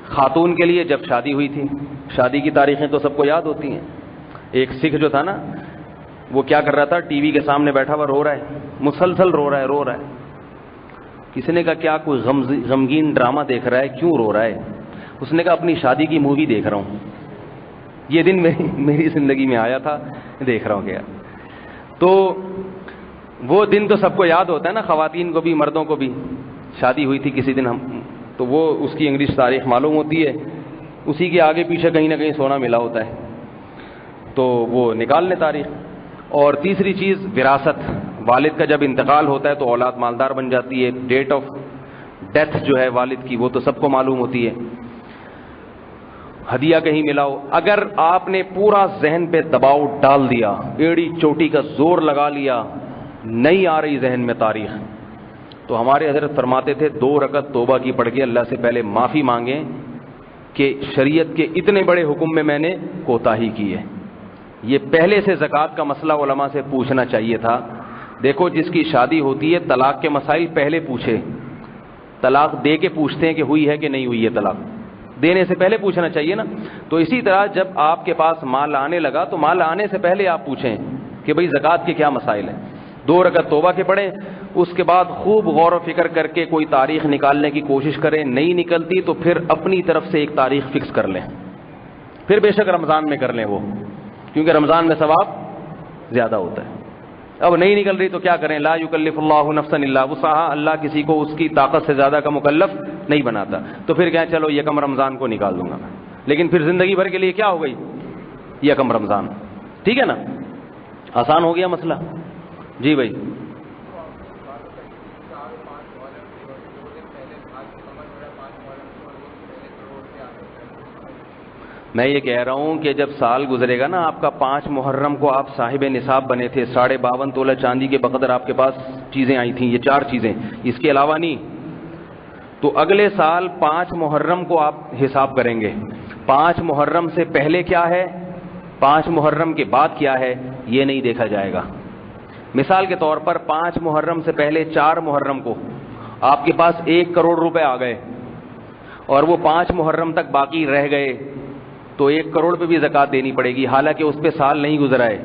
خاتون کے لیے جب شادی ہوئی تھی، شادی کی تاریخیں تو سب کو یاد ہوتی ہیں. ایک سکھ جو تھا نا، وہ کیا کر رہا تھا، ٹی وی کے سامنے بیٹھا ہوا رو رہا ہے، مسلسل رو رہا ہے. کسی نے کہا کیا کوئی غمگین ڈرامہ دیکھ رہا ہے، کیوں رو رہا ہے؟ اس نے کہا اپنی شادی کی مووی دیکھ رہا ہوں، یہ دن میری زندگی میں آیا تھا، دیکھ رہا ہوں. کیا تو وہ دن تو سب کو یاد ہوتا ہے نا، خواتین کو بھی مردوں کو بھی. شادی ہوئی تھی کسی دن تو وہ اس کی انگلش تاریخ معلوم ہوتی ہے، اسی کے آگے پیچھے کہیں نہ کہیں سونا ملا ہوتا ہے، تو وہ نکال لیں تاریخ. اور تیسری چیز وراثت، والد کا جب انتقال ہوتا ہے تو اولاد مالدار بن جاتی ہے. ڈیٹ آف ڈیتھ جو ہے والد کی وہ تو سب کو معلوم ہوتی ہے. ہدیہ کہیں ملا ہو، اگر آپ نے پورا ذہن پہ دباؤ ڈال دیا، ایڑی چوٹی کا زور لگا لیا، نہیں آ رہی ذہن میں تاریخ، تو ہمارے حضرت فرماتے تھے 2 رکعت توبہ کی پڑھ کے اللہ سے پہلے معافی مانگیں کہ شریعت کے اتنے بڑے حکم میں نے کوتاہی کی ہے. یہ پہلے سے زکوٰۃ کا مسئلہ علماء سے پوچھنا چاہیے تھا. دیکھو جس کی شادی ہوتی ہے طلاق کے مسائل پہلے پوچھے، طلاق دے کے پوچھتے ہیں کہ ہوئی ہے کہ نہیں ہوئی ہے، طلاق دینے سے پہلے پوچھنا چاہیے نا. تو اسی طرح جب آپ کے پاس مال آنے لگا تو مال آنے سے پہلے آپ پوچھیں کہ بھئی زکوٰۃ کے کیا مسائل ہیں. 2 رکعت توبہ کے پڑھیں، اس کے بعد خوب غور و فکر کر کے کوئی تاریخ نکالنے کی کوشش کریں. نہیں نکلتی تو پھر اپنی طرف سے ایک تاریخ فکس کر لیں. پھر بے شک رمضان میں کر لیں وہ، کیونکہ رمضان میں ثواب زیادہ ہوتا ہے. اب نہیں نکل رہی تو کیا کریں؟ لا یکلف اللہ نفسا الا وسعها، اللہ کسی کو اس کی طاقت سے زیادہ کا مکلف نہیں بناتا. تو پھر کیا، چلو یکم رمضان کو نکال دوں گا میں، لیکن پھر زندگی بھر کے لیے کیا ہو گئی، یکم رمضان. ٹھیک ہے نا، آسان ہو گیا مسئلہ. جی بھائی. میں یہ کہہ رہا ہوں کہ جب سال گزرے گا نا آپ کا، 5 محرم کو آپ صاحب نصاب بنے تھے، 52.5 تولہ چاندی کے بقدر آپ کے پاس چیزیں آئی تھیں، یہ 4 چیزیں، اس کے علاوہ نہیں. تو اگلے سال 5 محرم کو آپ حساب کریں گے. 5 محرم سے پہلے کیا ہے، 5 محرم کے بعد کیا ہے، یہ نہیں دیکھا جائے گا. مثال کے طور پر 5 محرم سے پہلے 4 محرم کو آپ کے پاس 1 کروڑ روپے آ گئے اور وہ 5 محرم تک باقی رہ گئے، تو 1 کروڑ پہ بھی زکوٰۃ دینی پڑے گی، حالانکہ اس پہ سال نہیں گزرا ہے.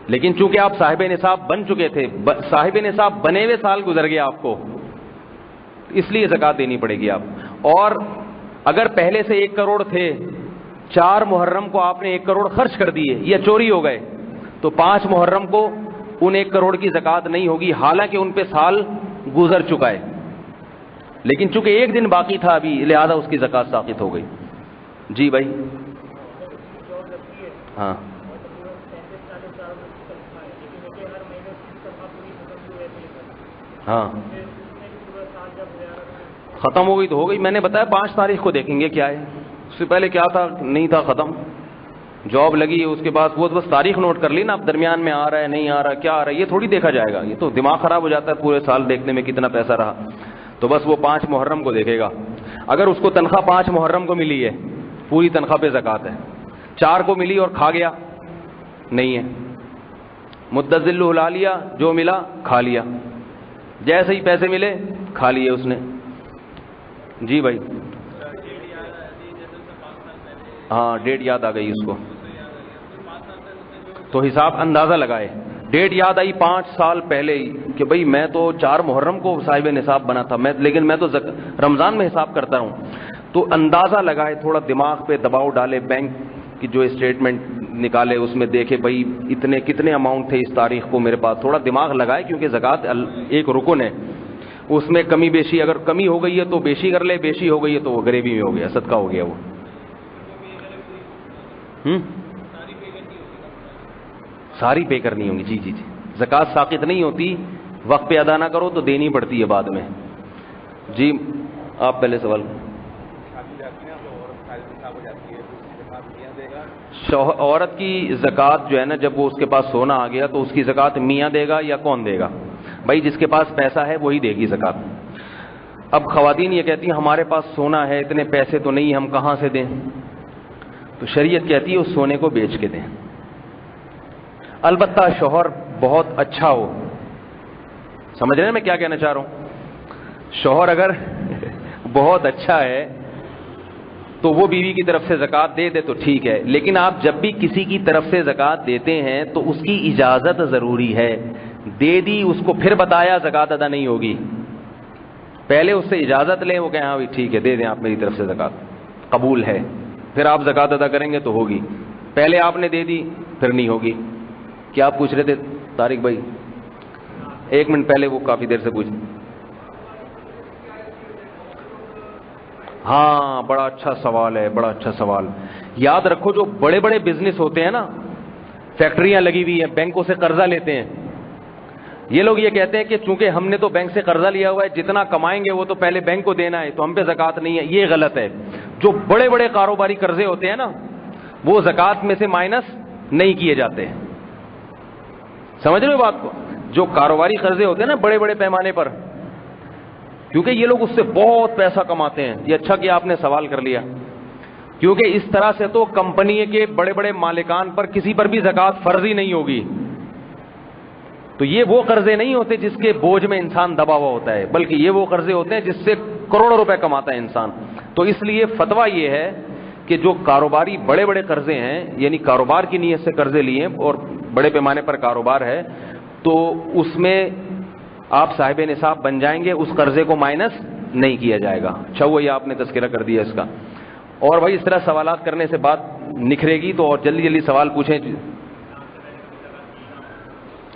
لیکن چونکہ آپ صاحب نصاب بن چکے تھے، صاحب نصاب بنے ہوئے سال گزر گیا آپ کو، اس لیے زکوٰۃ دینی پڑے گی آپ. اور اگر پہلے سے 1 کروڑ تھے، 4 محرم کو آپ نے 1 کروڑ خرچ کر دیے یا چوری ہو گئے، تو 5 محرم کو ان 1 کروڑ کی زکوٰۃ نہیں ہوگی، حالانکہ ان پہ سال گزر چکا ہے. لیکن چونکہ 1 دن باقی تھا ابھی، لہذا اس کی زکوٰۃ ساقط ہو گئی. جی بھائی. ہاں ہاں ختم ہو گئی تو ہو گئی. میں نے بتایا 5 تاریخ کو دیکھیں گے کیا ہے. اس سے پہلے کیا تھا, نہیں تھا, ختم. جاب لگی ہے اس کے بعد وہ بس تاریخ نوٹ کر لی نا, اب درمیان میں آ رہا ہے نہیں آ رہا کیا آ رہا ہے یہ تھوڑی دیکھا جائے گا. یہ تو دماغ خراب ہو جاتا ہے پورے سال دیکھنے میں کتنا پیسہ رہا. تو بس وہ 5 محرم کو دیکھے گا. اگر اس کو تنخواہ 5 محرم کو ملی ہے, پوری تنخواہ پہ زکوٰۃ ہے. 4 کو ملی اور کھا گیا, نہیں ہے. مدت ذل ہلا لیا, جو ملا کھا لیا, جیسے ہی پیسے ملے کھا لیے اس نے. جی بھائی. ہاں ڈیٹ یاد آ گئی اس کو, تو حساب اندازہ لگائے. ڈیٹ یاد آئی 5 سال پہلے ہی کہ بھئی میں تو 4 محرم کو صاحب نصاب بنا تھا, لیکن میں تو رمضان میں حساب کرتا ہوں. تو اندازہ لگائے, تھوڑا دماغ پہ دباؤ ڈالے, بینک کی جو اسٹیٹمنٹ نکالے اس میں دیکھے بھئی کتنے اماؤنٹ تھے اس تاریخ کو میرے پاس. تھوڑا دماغ لگائے کیونکہ زکوٰۃ ایک رکن ہے, اس میں کمی بیشی, اگر کمی ہو گئی ہے تو بیشی کر لے, بیشی ہو گئی ہے تو وہ گریوی میں ہو گیا, صدقہ ہو گیا وہ. ساری پے کرنی ہوگی. جی جی جی. زکوٰۃ ساقط نہیں ہوتی, وقت پہ ادا نہ کرو تو دینی پڑتی ہے بعد میں. جی آپ پہلے سوال. عورت کی زکوٰۃ جو ہے نا, جب وہ اس کے پاس سونا آ گیا تو اس کی زکوٰۃ میاں دے گا یا کون دے گا؟ بھائی جس کے پاس پیسہ ہے وہی دے گی زکوٰۃ. اب خواتین یہ کہتی ہیں ہمارے پاس سونا ہے, اتنے پیسے تو نہیں, ہم کہاں سے دیں؟ تو شریعت کہتی ہے اس سونے کو بیچ کے دیں. البتہ شوہر بہت اچھا ہو. سمجھ رہے ہیں میں کیا کہنا چاہ رہا ہوں؟ شوہر اگر بہت اچھا ہے تو وہ بیوی کی طرف سے زکوٰۃ دے دے تو ٹھیک ہے, لیکن آپ جب بھی کسی کی طرف سے زکوٰۃ دیتے ہیں تو اس کی اجازت ضروری ہے. دے دی, اس کو پھر بتایا زکوٰۃ ادا نہیں ہوگی. پہلے اس سے اجازت لیں, وہ کہیں ہاں بھائی ٹھیک ہے دے دیں آپ میری طرف سے زکوٰۃ, قبول ہے, پھر آپ زکوٰۃ ادا کریں گے تو ہوگی. پہلے آپ نے دے دی پھر نہیں ہوگی. کیا آپ پوچھ رہے تھے طارق بھائی؟ 1 منٹ پہلے وہ کافی دیر سے پوچھ. ہاں بڑا اچھا سوال ہے, بڑا اچھا سوال. یاد رکھو جو بڑے بڑے بزنس ہوتے ہیں نا, فیکٹریاں لگی ہوئی ہیں, بینکوں سے قرضہ لیتے ہیں, یہ لوگ یہ کہتے ہیں کہ چونکہ ہم نے تو بینک سے قرضہ لیا ہوا ہے, جتنا کمائیں گے وہ تو پہلے بینک کو دینا ہے, تو ہم پہ زکوٰۃ نہیں ہے. یہ غلط ہے. جو بڑے بڑے کاروباری قرضے ہوتے ہیں نا, وہ زکوٰۃ میں سے مائنس نہیں کیے جاتے. سمجھ رہے ہو بات کو؟ جو کاروباری قرضے ہوتے ہیں نا بڑے بڑے پیمانے پر, کیونکہ یہ لوگ اس سے بہت پیسہ کماتے ہیں. یہ اچھا کہ آپ نے سوال کر لیا, کیونکہ اس طرح سے تو کمپنی کے بڑے بڑے مالکان پر کسی پر بھی زکوٰۃ فرض ہی نہیں ہوگی. تو یہ وہ قرضے نہیں ہوتے جس کے بوجھ میں انسان دبا ہوا ہوتا ہے, بلکہ یہ وہ قرضے ہوتے ہیں جس سے کروڑوں روپے کماتا ہے انسان. تو اس لیے فتویٰ یہ ہے کہ جو کاروباری بڑے بڑے قرضے ہیں, یعنی کاروبار کی نیت سے قرضے لیے اور بڑے پیمانے پر کاروبار ہے, تو اس میں آپ صاحب نصاب بن جائیں گے, اس قرضے کو مائنس نہیں کیا جائے گا. اچھا ہوا یہ آپ نے تذکرہ کر دیا اس کا. اور بھائی اس طرح سوالات کرنے سے بات نکھرے گی, تو اور جلدی جلدی سوال پوچھیں.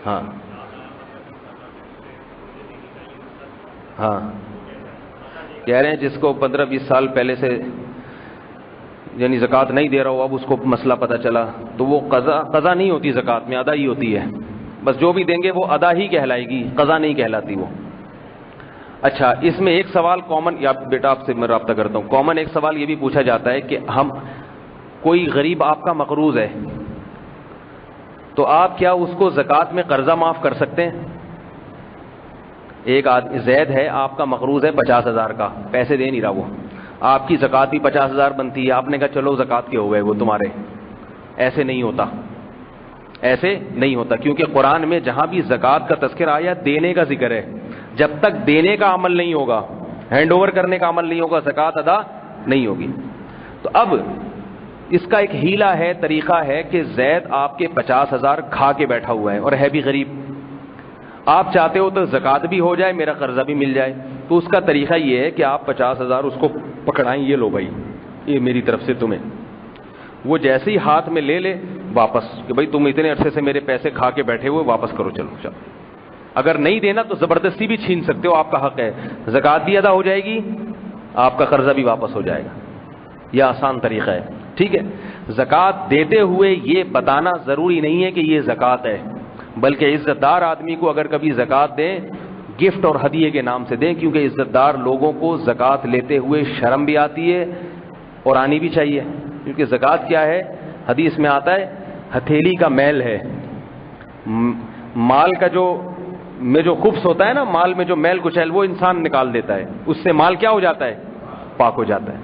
ہاں ہاں کہہ رہے ہیں جس کو 15-20 سال پہلے سے یعنی زکوٰۃ نہیں دے رہا ہو, اب اس کو مسئلہ پتہ چلا, تو وہ قضا نہیں ہوتی, زکوٰۃ میں ادا ہی ہوتی ہے. بس جو بھی دیں گے وہ ادا ہی کہلائے گی, قضا نہیں کہلاتی وہ. اچھا اس میں ایک سوال کامن, یا بیٹا آپ سے میں رابطہ کرتا ہوں, کامن ایک سوال یہ بھی پوچھا جاتا ہے کہ کوئی غریب آپ کا مقروض ہے, تو آپ کیا اس کو زکوٰۃ میں قرضہ معاف کر سکتے ہیں؟ ایک آدمی زید ہے, آپ کا مقروض ہے 50,000 کا, پیسے دے نہیں رہا وہ, آپ کی زکوٰۃ بھی 50,000 بنتی ہے, آپ نے کہا چلو زکوٰۃ کے ہو گئے وہ تمہارے. ایسے نہیں ہوتا, ایسے نہیں ہوتا, کیونکہ قرآن میں جہاں بھی زکوٰۃ کا تذکرہ آیا دینے کا ذکر ہے. جب تک دینے کا عمل نہیں ہوگا, ہینڈ اوور کرنے کا عمل نہیں ہوگا, زکوٰۃ ادا نہیں ہوگی. تو اب اس کا ایک ہیلا ہے, طریقہ ہے کہ زید آپ کے 50,000 کھا کے بیٹھا ہوا ہے اور ہے بھی غریب. آپ چاہتے ہو تو زکوٰۃ بھی ہو جائے, میرا قرضہ بھی مل جائے. تو اس کا طریقہ یہ ہے کہ آپ 50,000 اس کو پکڑائیں, یہ لو بھائی یہ میری طرف سے تمہیں. وہ جیسے ہی ہاتھ میں لے لے واپس, کہ بھائی تم اتنے عرصے سے میرے پیسے کھا کے بیٹھے ہوئے, واپس کرو, چلو چلو. اگر نہیں دینا تو زبردستی بھی چھین سکتے ہو, آپ کا حق ہے. زکوٰۃ بھی ادا ہو جائے گی, آپ کا قرضہ بھی واپس ہو جائے گا. یہ آسان طریقہ ہے. ٹھیک ہے, زکوٰۃ دیتے ہوئے یہ بتانا ضروری نہیں ہے کہ یہ زکوٰۃ ہے, بلکہ عزت دار آدمی کو اگر کبھی زکوٰۃ دیں گفٹ اور ہدیے کے نام سے دیں, کیونکہ عزت دار لوگوں کو زکوٰۃ لیتے ہوئے شرم بھی آتی ہے اور آنی بھی چاہیے. کیونکہ زکوٰۃ کیا ہے, حدیث میں آتا ہے ہتھیلی کا میل ہے. مال کا جو خبث ہوتا ہے نا, مال میں جو میل کچیل وہ انسان نکال دیتا ہے, اس سے مال کیا ہو جاتا ہے, پاک ہو جاتا ہے.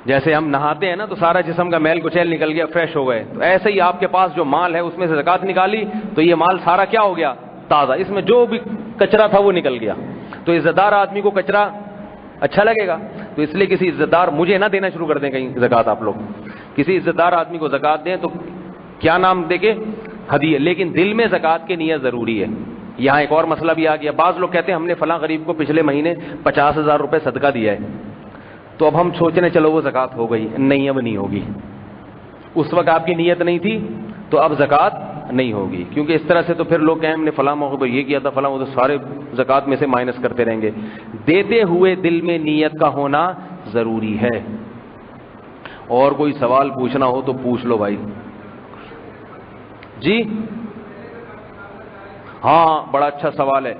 جیسے ہم نہاتے ہیں نا تو سارا جسم کا میل کچیل نکل گیا, فریش ہو گئے, تو ایسے ہی آپ کے پاس جو مال ہے اس میں سے زکوٰۃ نکالی تو یہ مال سارا کیا ہو گیا, تازہ. اس میں جو بھی کچرا تھا وہ نکل گیا. تو عزت دار آدمی کو کچرا اچھا لگے گا, تو اس لیے کسی عزت دار, مجھے نہ دینا شروع کر دیں کہیں زکوٰۃ آپ لوگ, کسی عزت دار آدمی کو زکوٰۃ دیں تو کیا نام دے کے, ہدیہ, لیکن دل میں زکوٰۃ کی نیت ضروری ہے. یہاں ایک اور مسئلہ بھی آ گیا, بعض لوگ کہتے ہیں ہم نے فلاں غریب کو پچھلے مہینے 50,000 روپے صدقہ دیا ہے, تو اب ہم سوچ رہے چلو وہ زکوٰۃ ہو گئی. نہیں, اب نہیں ہوگی. اس وقت آپ کی نیت نہیں تھی تو اب زکوٰۃ نہیں ہوگی, کیونکہ اس طرح سے تو پھر لوگ کہیں ہم نے فلاں موقع پر یہ کیا تھا, فلاں, وہ تو سارے زکوٰۃ میں سے مائنس کرتے رہیں گے. دیتے ہوئے دل میں نیت کا ہونا ضروری ہے. اور کوئی سوال پوچھنا ہو تو پوچھ لو بھائی. جی ہاں, بڑا اچھا سوال ہے.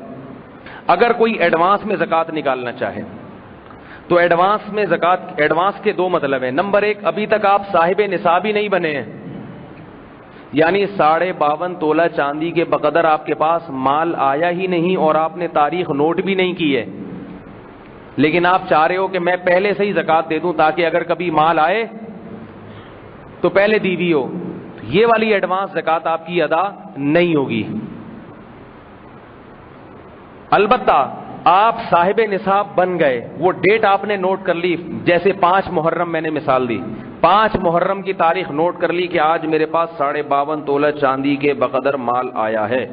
اگر کوئی ایڈوانس میں زکوٰۃ نکالنا چاہے تو ایڈوانس میں زکوٰۃ, ایڈوانس کے دو مطلب ہیں. نمبر ایک, ابھی تک آپ صاحب نصاب ہی نہیں بنے ہیں, یعنی 52.5 تولہ چاندی کے بقدر آپ کے پاس مال آیا ہی نہیں اور آپ نے تاریخ نوٹ بھی نہیں کی ہے, لیکن آپ چاہ رہے ہو کہ میں پہلے سے ہی زکوٰۃ دے دوں تاکہ اگر کبھی مال آئے تو پہلے دی بھی ہو. یہ والی ایڈوانس زکوٰۃ آپ کی ادا نہیں ہوگی. البتہ آپ صاحب نصاب بن گئے, وہ ڈیٹ آپ نے نوٹ کر لی, جیسے 5 محرم میں نے مثال دی, 5 محرم کی تاریخ نوٹ کر لی کہ آج میرے پاس 52.5 تولہ چاندی کے بقدر مال آیا ہے.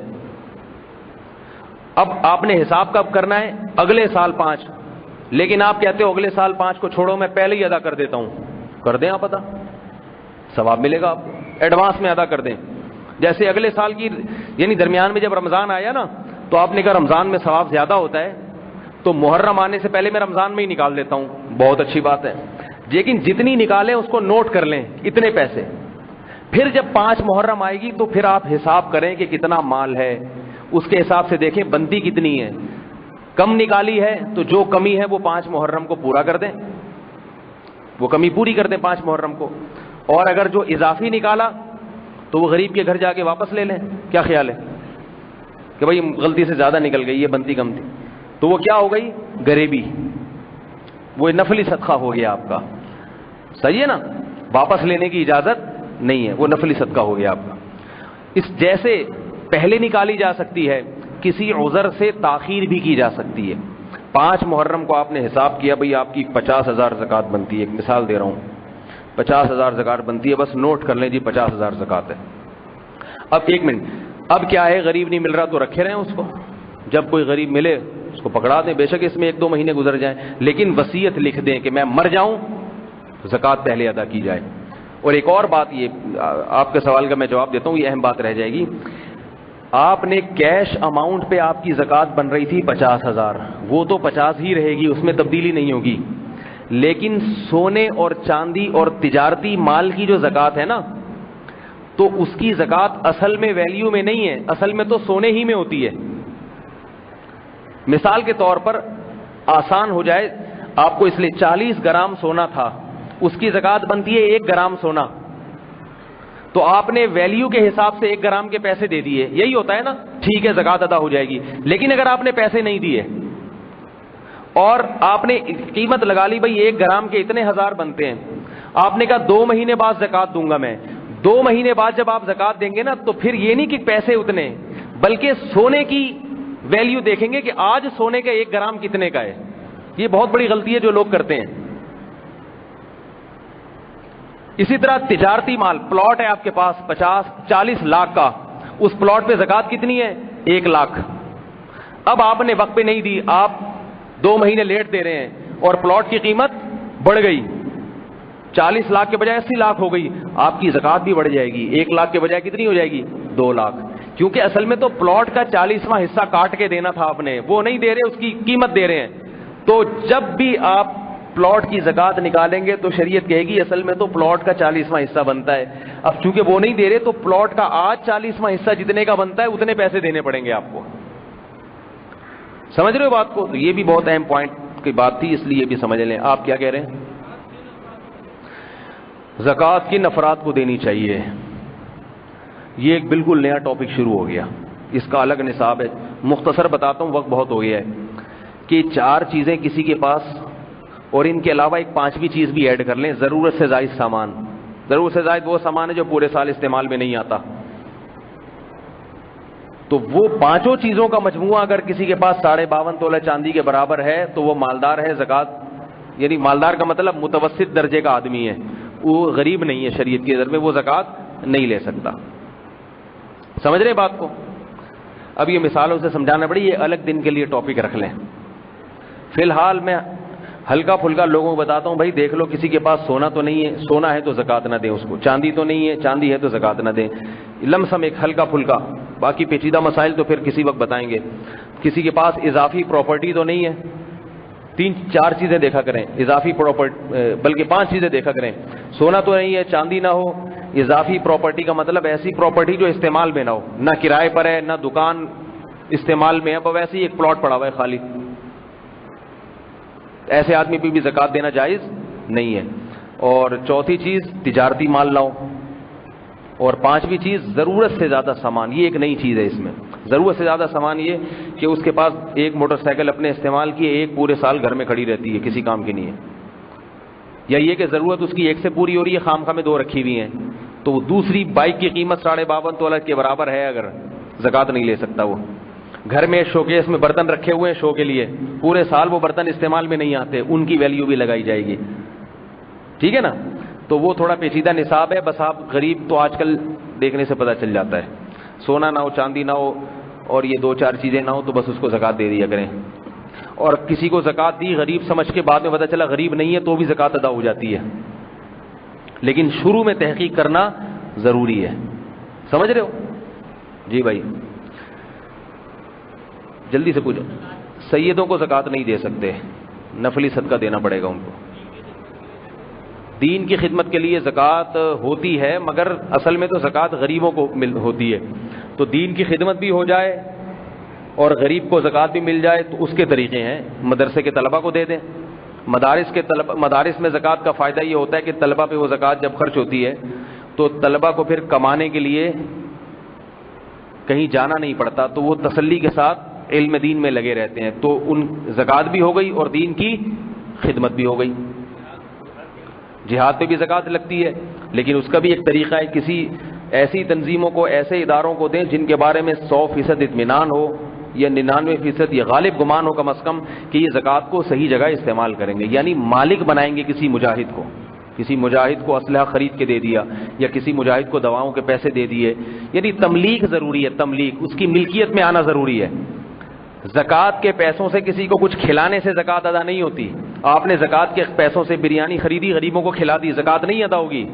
اب آپ نے حساب کب کرنا ہے, اگلے سال 5, لیکن آپ کہتے ہو اگلے سال 5 کو چھوڑو میں پہلے ہی ادا کر دیتا ہوں. کر دیں آپ ادا, ثواب ملے گا آپ کو, ایڈوانس میں ادا کر دیں. جیسے اگلے سال کی, یعنی درمیان میں جب رمضان آیا نا تو آپ نے کہا رمضان میں ثواب زیادہ ہوتا ہے تو محرم آنے سے پہلے میں رمضان میں ہی نکال دیتا ہوں. بہت اچھی بات ہے, لیکن جتنی نکالیں اس کو نوٹ کر لیں اتنے پیسے. پھر جب 5 محرم آئے گی تو پھر آپ حساب کریں کہ کتنا مال ہے, اس کے حساب سے دیکھیں بندی کتنی ہے. کم نکالی ہے تو جو کمی ہے وہ 5 محرم کو پورا کر دیں, وہ کمی پوری کر دیں 5 محرم کو. اور اگر جو اضافی نکالا تو وہ غریب کے گھر جا کے واپس لے لیں. کیا خیال ہے کہ بھائی غلطی سے زیادہ نکل گئی, یہ بنتی کم تھی, تو وہ کیا ہو گئی, غریبی, وہ نفلی صدقہ ہو گیا آپ کا. صحیح ہے نا, واپس لینے کی اجازت نہیں ہے, وہ نفلی صدقہ ہو گیا آپ کا. اس جیسے پہلے نکالی جا سکتی ہے, کسی عذر سے تاخیر بھی کی جا سکتی ہے. 5 محرم کو آپ نے حساب کیا بھئی آپ کی 50,000 زکوٰۃ بنتی ہے, ایک مثال دے رہا ہوں, 50,000 زکوٰۃ بنتی ہے, بس نوٹ کر لیں جی 50,000 زکوٰۃ ہے. اب ایک منٹ, اب کیا ہے, غریب نہیں مل رہا تو رکھے رہیں اس کو, جب کوئی غریب ملے اس کو پکڑا دیں, بے شک اس میں 1-2 مہینے گزر جائیں, لیکن وصیت لکھ دیں کہ میں مر جاؤں زکوٰۃ پہلے ادا کی جائے. اور ایک اور بات, یہ آپ کے سوال کا میں جواب دیتا ہوں, یہ اہم بات رہ جائے گی. آپ نے کیش اماؤنٹ پہ آپ کی زکوٰۃ بن رہی تھی 50,000, وہ تو 50 ہی رہے گی, اس میں تبدیلی نہیں ہوگی. لیکن سونے اور چاندی اور تجارتی مال کی جو زکوٰۃ ہے نا, تو اس کی زکوٰۃ اصل میں ویلیو میں نہیں ہے, اصل میں تو سونے ہی میں ہوتی ہے. مثال کے طور پر آسان ہو جائے آپ کو, اس لیے 40 گرام سونا تھا, اس کی زکوٰۃ بنتی ہے 1 گرام سونا, تو آپ نے ویلیو کے حساب سے 1 گرام کے پیسے دے دیے, یہی ہوتا ہے نا, ٹھیک ہے زکوٰۃ ادا ہو جائے گی. لیکن اگر آپ نے پیسے نہیں دیے اور آپ نے قیمت لگا لی بھئی 1 گرام کے اتنے ہزار بنتے ہیں, آپ نے کہا 2 مہینے بعد زکوٰۃ دوں گا میں, 2 مہینے بعد جب آپ زکوٰۃ دیں گے نا تو پھر یہ نہیں کہ پیسے اتنے, بلکہ سونے کی ویلیو دیکھیں گے کہ آج سونے کا 1 گرام کتنے کا ہے. یہ بہت بڑی غلطی ہے جو لوگ کرتے ہیں. اسی طرح تجارتی مال, پلاٹ ہے آپ کے پاس 40 لاکھ کا, اس پلاٹ پہ زکوٰۃ کتنی ہے, 1 لاکھ. اب آپ نے وقت پہ نہیں دی, آپ 2 مہینے لیٹ دے رہے ہیں اور پلاٹ کی قیمت بڑھ گئی, 40 لاکھ کے بجائے 80 لاکھ ہو گئی, آپ کی زکوٰۃ بھی بڑھ جائے گی. 1 لاکھ کے بجائے کتنی ہو جائے گی, 2 لاکھ. کیونکہ اصل میں تو پلاٹ کا 40واں حصہ کاٹ کے دینا تھا آپ نے, وہ نہیں دے رہے, اس کی قیمت دے رہے ہیں. تو جب بھی آپ پلاٹ کی زکات نکالیں گے تو شریعت کہے گی اصل میں تو پلاٹ کا 40واں حصہ بنتا ہے. اب چونکہ وہ نہیں دے رہے تو پلاٹ کا آج 40واں حصہ جتنے کا بنتا ہے اتنے پیسے دینے پڑیں گے آپ کو. سمجھ رہے ہو بات کو؟ تو یہ بھی بہت اہم پوائنٹ کی بات تھی، اس لیے یہ بھی سمجھ لیں. آپ کیا کہہ رہے ہیں؟ زکات کن افراد کو دینی چاہیے؟ یہ ایک بالکل نیا ٹاپک شروع ہو گیا، اس کا الگ نصاب ہے. مختصر بتاتا ہوں، وقت بہت ہو گیا ہے. کہ 4 چیزیں کسی کے پاس، اور ان کے علاوہ ایک 5ویں چیز بھی ایڈ کر لیں، ضرورت سے زائد سامان. ضرورت سے زائد وہ سامان ہے جو پورے سال استعمال میں نہیں آتا. تو وہ 5 چیزوں کا مجموعہ اگر کسی کے پاس 52.5 تولہ چاندی کے برابر ہے تو وہ مالدار ہے. زکات یعنی مالدار کا مطلب متوسط درجے کا آدمی ہے، وہ غریب نہیں ہے. شریعت کی نظر میں وہ زکات نہیں لے سکتا. سمجھ رہے بات کو؟ اب یہ مثالوں سے سمجھانا پڑی، یہ الگ دن کے لیے ٹاپک رکھ لیں. فی الحال میں ہلکا پھلکا لوگوں کو بتاتا ہوں، بھائی دیکھ لو کسی کے پاس سونا تو نہیں ہے، سونا ہے تو زکات نہ دیں اس کو. چاندی تو نہیں ہے، چاندی ہے تو زکات نہ دیں. لم سم ایک ہلکا پھلکا. باقی پیچیدہ مسائل تو پھر کسی وقت بتائیں گے. کسی کے پاس اضافی پراپرٹی تو نہیں ہے، 3-4 چیزیں دیکھا کریں. اضافی پراپرٹی بلکہ 5 چیزیں دیکھا کریں. سونا تو نہیں ہے، چاندی نہ ہو. اضافی پراپرٹی کا مطلب ایسی پراپرٹی جو استعمال میں نہ ہو، نہ کرائے پر ہے، نہ دکان استعمال میں ہے، اب ویسے ہی ایک پلاٹ پڑا ہوا ہے خالی. ایسے آدمی پہ بھی زکات دینا جائز نہیں ہے. اور 4تھی چیز تجارتی مال نہ ہو. اور 5ویں چیز ضرورت سے زیادہ سامان. یہ ایک نئی چیز ہے اس میں. ضرورت سے زیادہ سامان یہ کہ اس کے پاس ایک موٹر سائیکل اپنے استعمال کی، ایک پورے سال گھر میں کھڑی رہتی ہے، کسی کام کی نہیں ہے. یا یہ کہ ضرورت اس کی ایک سے پوری ہو رہی ہے، خام میں 2 رکھی ہوئی ہیں، تو دوسری بائک کی قیمت 52.5 تولہ کے برابر ہے، اگر زکات نہیں لے سکتا. وہ گھر میں شوکیس میں برتن رکھے ہوئے ہیں شو کے لیے، پورے سال وہ برتن استعمال میں نہیں آتے، ان کی ویلیو بھی لگائی جائے گی. ٹھیک ہے نا؟ تو وہ تھوڑا پیچیدہ نصاب ہے. بس آپ غریب تو آج کل دیکھنے سے پتہ چل جاتا ہے، سونا نہ ہو، چاندی نہ ہو، اور یہ 2-4 چیزیں نہ ہو تو بس اس کو زکات دے دیا کریں. اور کسی کو زکات دی غریب سمجھ کے بعد میں پتہ چلا غریب نہیں ہے تو بھی زکات ادا ہو جاتی ہے. لیکن شروع میں تحقیق کرنا ضروری ہے. سمجھ رہے ہو؟ جی بھائی جلدی سے پوچھو. سیدوں کو زکات نہیں دے سکتے، نفلی صدقہ دینا پڑے گا ان کو. دین کی خدمت کے لیے زکات ہوتی ہے، مگر اصل میں تو زکات غریبوں کو ہوتی ہے. تو دین کی خدمت بھی ہو جائے اور غریب کو زکات بھی مل جائے تو اس کے طریقے ہیں. مدرسے کے طلبہ کو دے دیں. مدارس میں زکات کا فائدہ یہ ہوتا ہے کہ طلبہ پہ وہ زکات جب خرچ ہوتی ہے تو طلبہ کو پھر کمانے کے لیے کہیں جانا نہیں پڑتا، تو وہ تسلی کے ساتھ علم دین میں لگے رہتے ہیں. تو ان زکات بھی ہو گئی اور دین کی خدمت بھی ہو گئی. جہاد پہ بھی زکات لگتی ہے، لیکن اس کا بھی ایک طریقہ ہے. کسی ایسی تنظیموں کو، ایسے اداروں کو دیں جن کے بارے میں 100% اطمینان ہو یا 99% یہ غالب گمان ہو کم از کم کہ یہ زکات کو صحیح جگہ استعمال کریں گے. یعنی مالک بنائیں گے کسی مجاہد کو اسلحہ خرید کے دے دیا، یا کسی مجاہد کو دواؤں کے پیسے دے دیے. یعنی تملیک ضروری ہے، تملیک، اس کی ملکیت میں آنا ضروری ہے. زکات کے پیسوں سے کسی کو کچھ کھلانے سے زکات ادا نہیں ہوتی. آپ نے زکات کے پیسوں سے بریانی خریدی، غریبوں کو کھلا دی، زکات نہیں ادا ہوگی.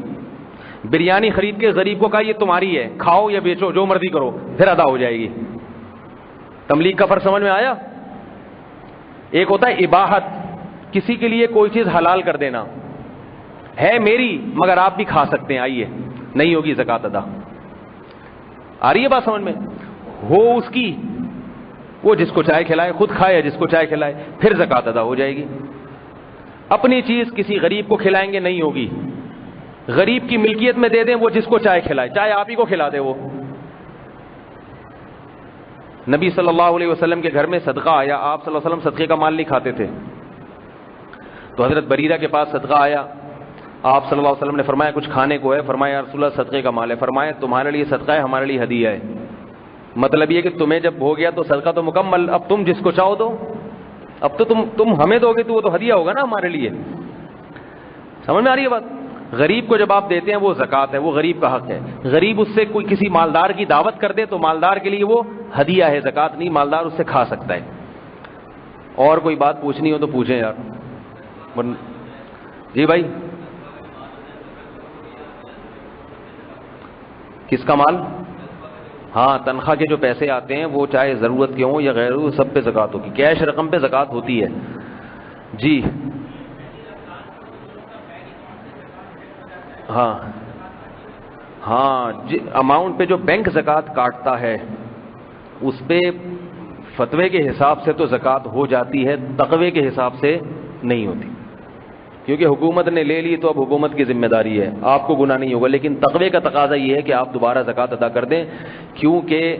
بریانی خرید کے غریب کو کہا یہ تمہاری ہے، کھاؤ یا بیچو، جو مرضی کرو، پھر ادا ہو جائے گی. تملیک کا فرق سمجھ میں آیا؟ ایک ہوتا ہے اباحت، کسی کے لیے کوئی چیز حلال کر دینا، ہے میری مگر آپ بھی کھا سکتے ہیں، آئیے، نہیں ہوگی زکات ادا. آ رہی ہے بات سمجھ میں؟ ہو اس کی، وہ جس کو چائے کھلائے، خود کھائے یا جس کو چائے کھلائے، پھر زکات ادا ہو جائے گی. اپنی چیز کسی غریب کو کھلائیں گے نہیں ہوگی. غریب کی ملکیت میں دے دیں، وہ جس کو چائے کھلائے، چائے آپ ہی کو کھلا دے. وہ نبی صلی اللہ علیہ وسلم کے گھر میں صدقہ آیا، آپ صلی اللہ علیہ وسلم صدقے کا مال نہیں کھاتے تھے، تو حضرت بریرہ کے پاس صدقہ آیا. آپ صلی اللہ علیہ وسلم نے فرمایا کچھ کھانے کو ہے؟ فرمایا یا رسول اللہ صدقے کا مال ہے. فرمایا تمہارے لیے صدقہ ہے، ہمارے لیے ہدیہ ہے. مطلب یہ کہ تمہیں جب ہو گیا تو صدقہ تو مکمل، اب تم جس کو چاہو دو. اب تو تم ہمیں دو گے تو وہ تو ہدیہ ہوگا نا ہمارے لیے. سمجھ میں آ رہی ہے بات؟ غریب کو جب آپ دیتے ہیں وہ زکات ہے، وہ غریب کا حق ہے. غریب اس سے کوئی کسی مالدار کی دعوت کر دے تو مالدار کے لیے وہ ہدیہ ہے، زکات نہیں. مالدار اس سے کھا سکتا ہے. اور کوئی بات پوچھنی ہو تو پوچھیں یار. جی بھائی، کس کا مال؟ ہاں، تنخواہ کے جو پیسے آتے ہیں وہ چاہے ضرورت کے ہوں یا غیر، سب پہ زکات ہوگی. کیش رقم پہ زکات ہوتی ہے. جی ہاں ہاں، اماؤنٹ پہ جو بینک زکوٰۃ کاٹتا ہے اس پہ فتوے کے حساب سے تو زکوٰۃ ہو جاتی ہے، تقوی کے حساب سے نہیں ہوتی، کیونکہ حکومت نے لے لی تو اب حکومت کی ذمہ داری ہے، آپ کو گناہ نہیں ہوگا، لیکن تقوی کا تقاضا یہ ہے کہ آپ دوبارہ زکوٰۃ ادا کر دیں، کیونکہ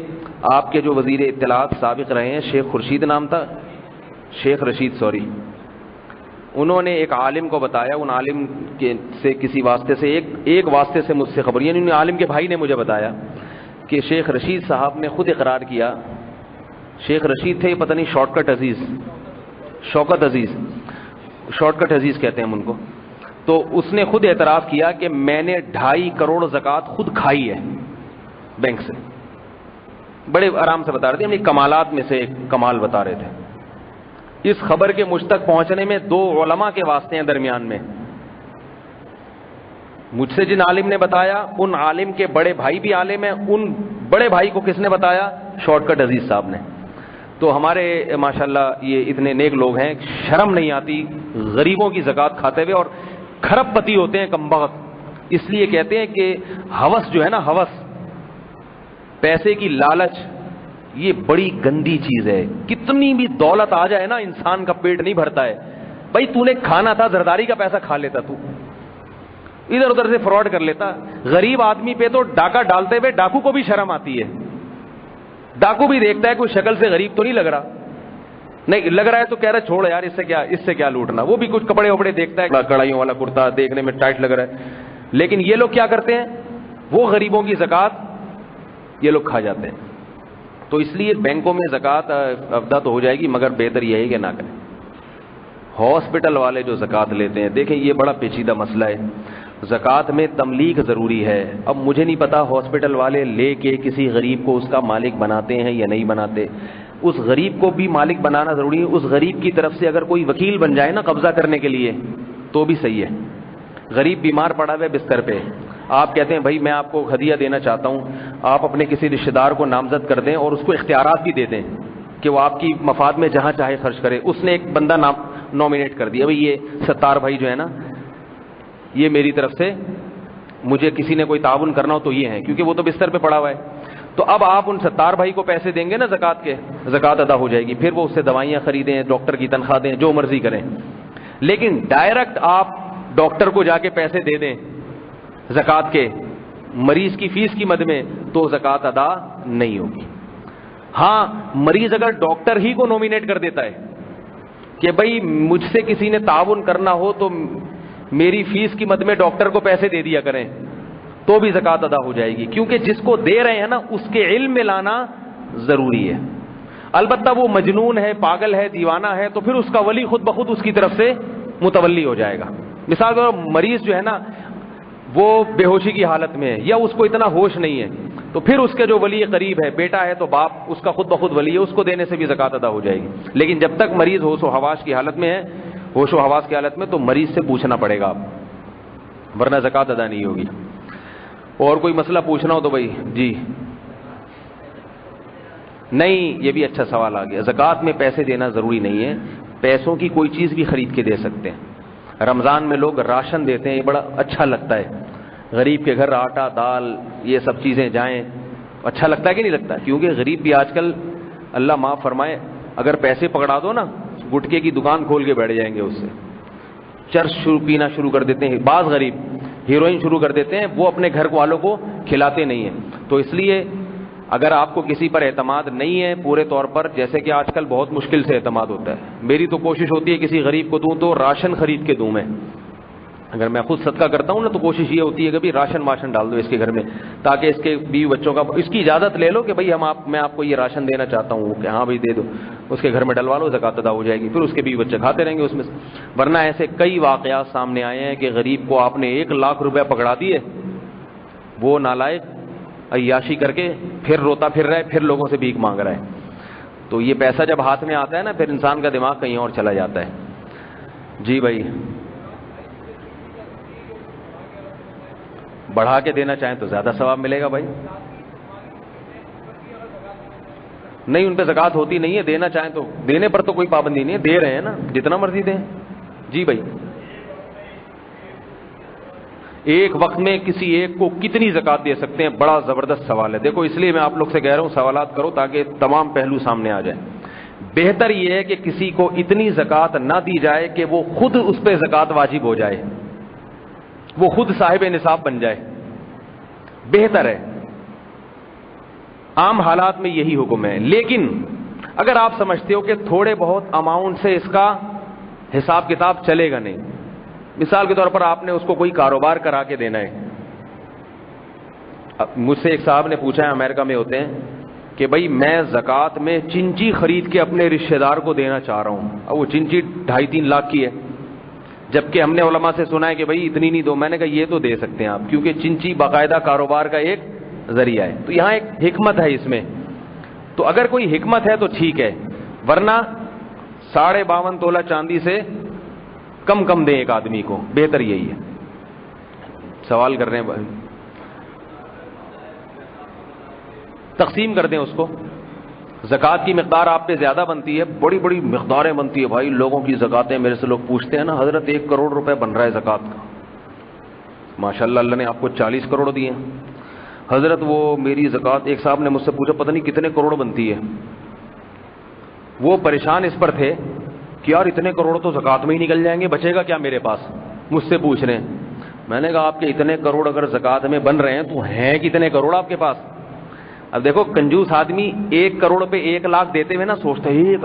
آپ کے جو وزیر اطلاعات سابق رہے ہیں، شیخ خورشید نام تھا، شیخ رشید سوری، انہوں نے ایک عالم کو بتایا، ان عالم کے سے کسی واسطے سے ایک واسطے سے مجھ سے خبر، یعنی ان عالم کے بھائی نے مجھے بتایا کہ شیخ رشید صاحب نے خود اقرار کیا، شیخ رشید تھے، پتہ نہیں شارٹ کٹ عزیز، شوکت عزیز، شارٹ کٹ عزیز کہتے ہیں ہم ان کو، تو اس نے خود اعتراف کیا کہ میں نے 2.5 کروڑ زکوٰۃ خود کھائی ہے بینک سے، بڑے آرام سے بتا رہے تھے، اپنی کمالات میں سے ایک کمال بتا رہے تھے۔ اس خبر کے مجھ تک پہنچنے میں 2 علماء کے واسطے ہیں درمیان میں، مجھ سے جن عالم نے بتایا ان عالم کے بڑے بھائی بھی عالم ہیں، ان بڑے بھائی کو کس نے بتایا؟ شارٹ کٹ عزیز صاحب نے۔ تو ہمارے ماشاءاللہ یہ اتنے نیک لوگ ہیں، شرم نہیں آتی غریبوں کی زکوٰۃ کھاتے ہوئے، اور کھرب پتی ہوتے ہیں کمبخت، اس لیے کہتے ہیں کہ ہوس جو ہے نا، ہوس، پیسے کی لالچ، یہ بڑی گندی چیز ہے، کتنی بھی دولت آ جائے نا انسان کا پیٹ نہیں بھرتا ہے۔ بھائی تو نے کھانا تھا، زرداری کا پیسہ کھا لیتا، تو ادھر ادھر سے فراڈ کر لیتا۔ غریب آدمی پہ تو ڈاکہ ڈالتے ہوئے ڈاکو کو بھی شرم آتی ہے، ڈاکو بھی دیکھتا ہے کوئی شکل سے غریب تو نہیں لگ رہا، نہیں لگ رہا ہے تو کہہ رہا چھوڑ یار، اس سے کیا لوٹنا، وہ بھی کچھ کپڑے وپڑے دیکھتا ہے، کڑھائیوں والا کرتا دیکھنے میں ٹائٹ لگ رہا ہے، لیکن یہ لوگ کیا کرتے ہیں، وہ غریبوں کی زکوٰۃ یہ لوگ کھا جاتے ہیں۔ تو اس لیے بینکوں میں زکوٰۃ افدا تو ہو جائے گی، مگر بہتر یہ ہے کہ نہ کریں۔ ہاسپٹل والے جو زکوٰۃ لیتے ہیں، دیکھیں یہ بڑا پیچیدہ مسئلہ ہے، زکوٰۃ میں تملیغ ضروری ہے۔ اب مجھے نہیں پتا ہاسپٹل والے لے کے کسی غریب کو اس کا مالک بناتے ہیں یا نہیں بناتے، اس غریب کو بھی مالک بنانا ضروری ہے، اس غریب کی طرف سے اگر کوئی وکیل بن جائے نا قبضہ کرنے کے لیے تو بھی صحیح ہے۔ غریب بیمار پڑا ہوا ہے بستر پہ، آپ کہتے ہیں بھائی میں آپ کو ہدیہ دینا چاہتا ہوں، آپ اپنے کسی رشتہ دار کو نامزد کر دیں اور اس کو اختیارات بھی دے دیں کہ وہ آپ کی مفاد میں جہاں چاہے خرچ کرے۔ اس نے ایک بندہ نامینیٹ کر دیا، بھائی یہ ستار بھائی جو ہے نا، یہ میری طرف سے مجھے کسی نے کوئی تعاون کرنا ہو تو یہ ہے، کیونکہ وہ تو بستر پہ پڑا ہوا ہے۔ تو اب آپ ان ستار بھائی کو پیسے دیں گے نا زکوٰۃ کے، زکوٰۃ ادا ہو جائے گی، پھر وہ اس سے دوائیاں خریدیں، ڈاکٹر کی تنخواہ دیں، جو مرضی کریں۔ لیکن ڈائریکٹ آپ ڈاکٹر کو جا کے پیسے دے دیں زکوٰۃ کے مریض کی فیس کی مد میں، تو زکوٰۃ ادا نہیں ہوگی۔ ہاں مریض اگر ڈاکٹر ہی کو نومینیٹ کر دیتا ہے کہ بھائی مجھ سے کسی نے تعاون کرنا ہو تو میری فیس کی مد میں ڈاکٹر کو پیسے دے دیا کریں، تو بھی زکوٰۃ ادا ہو جائے گی، کیونکہ جس کو دے رہے ہیں نا اس کے علم میں لانا ضروری ہے۔ البتہ وہ مجنون ہے، پاگل ہے، دیوانہ ہے، تو پھر اس کا ولی خود بخود اس کی طرف سے متولی ہو جائے گا۔ مثال کے طور پر مریض جو ہے نا وہ بے ہوشی کی حالت میں ہے، یا اس کو اتنا ہوش نہیں ہے، تو پھر اس کے جو ولی قریب ہے، بیٹا ہے تو باپ اس کا خود بخود ولی ہے، اس کو دینے سے بھی زکوٰۃ ادا ہو جائے گی۔ لیکن جب تک مریض ہوش و حواس کی حالت میں ہے، ہوش و حواس کی حالت میں، تو مریض سے پوچھنا پڑے گا آپ، ورنہ زکوٰۃ ادا نہیں ہوگی۔ اور کوئی مسئلہ پوچھنا ہو تو بھائی جی نہیں، یہ بھی اچھا سوال آ گیا۔ زکوٰۃ میں پیسے دینا ضروری نہیں ہے، پیسوں کی کوئی چیز بھی خرید کے دے سکتے ہیں۔ رمضان میں لوگ راشن دیتے ہیں، یہ بڑا اچھا لگتا ہے، غریب کے گھر آٹا دال یہ سب چیزیں جائیں، اچھا لگتا ہے کہ نہیں لگتا؟ کیونکہ غریب بھی آج کل اللہ معاف فرمائے، اگر پیسے پکڑا دو نا گٹکے کی دکان کھول کے بیٹھ جائیں گے، اس سے چرس پینا شروع کر دیتے ہیں، بعض غریب ہیروئن شروع کر دیتے ہیں، وہ اپنے گھر والوں کو کھلاتے نہیں ہیں۔ تو اس لیے اگر آپ کو کسی پر اعتماد نہیں ہے پورے طور پر، جیسے کہ آج کل بہت مشکل سے اعتماد ہوتا ہے، میری تو کوشش ہوتی ہے کسی غریب کو دوں تو راشن خرید کے دوں میں، اگر میں خود صدقہ کرتا ہوں نا تو کوشش یہ ہوتی ہے کہ بھی راشن واشن ڈال دو اس کے گھر میں، تاکہ اس کے بیوی بچوں کا، اس کی اجازت لے لو کہ بھائی میں آپ کو یہ راشن دینا چاہتا ہوں، کہ ہاں بھائی دے دو، اس کے گھر میں ڈلوا لو، زکوٰۃ ادا ہو جائے گی، پھر اس کے بیوی بچے کھاتے رہیں گے اس میں سے۔ ورنہ ایسے کئی واقعات سامنے آئے ہیں کہ غریب کو آپ نے 1 لاکھ روپے پکڑا دیے، وہ نالائق عیاشی کر کے پھر روتا پھر رہا ہے، پھر لوگوں سے بھیک مانگ رہا ہے۔ تو یہ پیسہ جب ہاتھ میں آتا ہے نا، پھر انسان کا دماغ کہیں اور چلا جاتا ہے۔ جی بھائی، بڑھا کے دینا چاہیں تو زیادہ ثواب ملے گا بھائی، نہیں ان پہ زکوٰۃ ہوتی نہیں ہے، دینا چاہیں تو، دینے پر تو کوئی پابندی نہیں ہے، دے رہے ہیں نا جتنا مرضی دیں۔ جی بھائی، ایک وقت میں کسی ایک کو کتنی زکوٰۃ دے سکتے ہیں؟ بڑا زبردست سوال ہے. دیکھو اس لیے میں آپ لوگ سے کہہ رہا ہوں سوالات کرو تاکہ تمام پہلو سامنے آ جائیں. بہتر یہ ہے کہ کسی کو اتنی زکوٰۃ نہ دی جائے کہ وہ خود اس پہ زکوٰۃ واجب ہو جائے, وہ خود صاحب نصاب بن جائے, بہتر ہے. عام حالات میں یہی حکم ہے. لیکن اگر آپ سمجھتے ہو کہ تھوڑے بہت اماؤنٹ سے اس کا حساب کتاب چلے گا نہیں, مثال کے طور پر آپ نے اس کو کوئی کاروبار کرا کے دینا ہے. مجھ سے ایک صاحب نے پوچھا ہے, امریکہ میں ہوتے ہیں, کہ بھائی میں زکوٰۃ میں چنچی خرید کے اپنے رشتہ دار کو دینا چاہ رہا ہوں. اب وہ چنچی 2.5-3 لاکھ کی ہے, جبکہ ہم نے علماء سے سنا ہے کہ بھائی اتنی نہیں دو. میں نے کہا یہ تو دے سکتے ہیں آپ, کیونکہ چنچی باقاعدہ کاروبار کا ایک ذریعہ ہے. تو یہاں ایک حکمت ہے اس میں, تو اگر کوئی حکمت ہے تو ٹھیک ہے, ورنہ 52.5 تولہ چاندی سے کم دیں ایک آدمی کو, بہتر یہی ہے. سوال کر رہے ہیں بھائی, تقسیم کر دیں اس کو. زکوٰۃ کی مقدار آپ پہ زیادہ بنتی ہے, بڑی بڑی مقداریں بنتی ہے بھائی. لوگوں کی زکوٰتیں میرے سے لوگ پوچھتے ہیں نا, حضرت 1 کروڑ روپے بن رہا ہے زکوٰۃ کا, ماشاءاللہ اللہ نے آپ کو 40 کروڑ دیے. حضرت وہ میری زکوٰۃ, ایک صاحب نے مجھ سے پوچھا پتہ نہیں کتنے کروڑ بنتی ہے. وہ پریشان اس پر تھے کہ یار اتنے کروڑ تو زکوٰۃ میں ہی نکل جائیں گے, بچے گا کیا میرے پاس. مجھ سے پوچھ رہے ہیں. میں نے کہا آپ کے اتنے کروڑ اگر زکوٰۃ میں بن رہے ہیں تو ہیں کتنے کروڑ آپ کے پاس. اب دیکھو کنجوس آدمی 1 کروڑ پہ 1 لاکھ دیتے ہوئے نا سوچتا ہے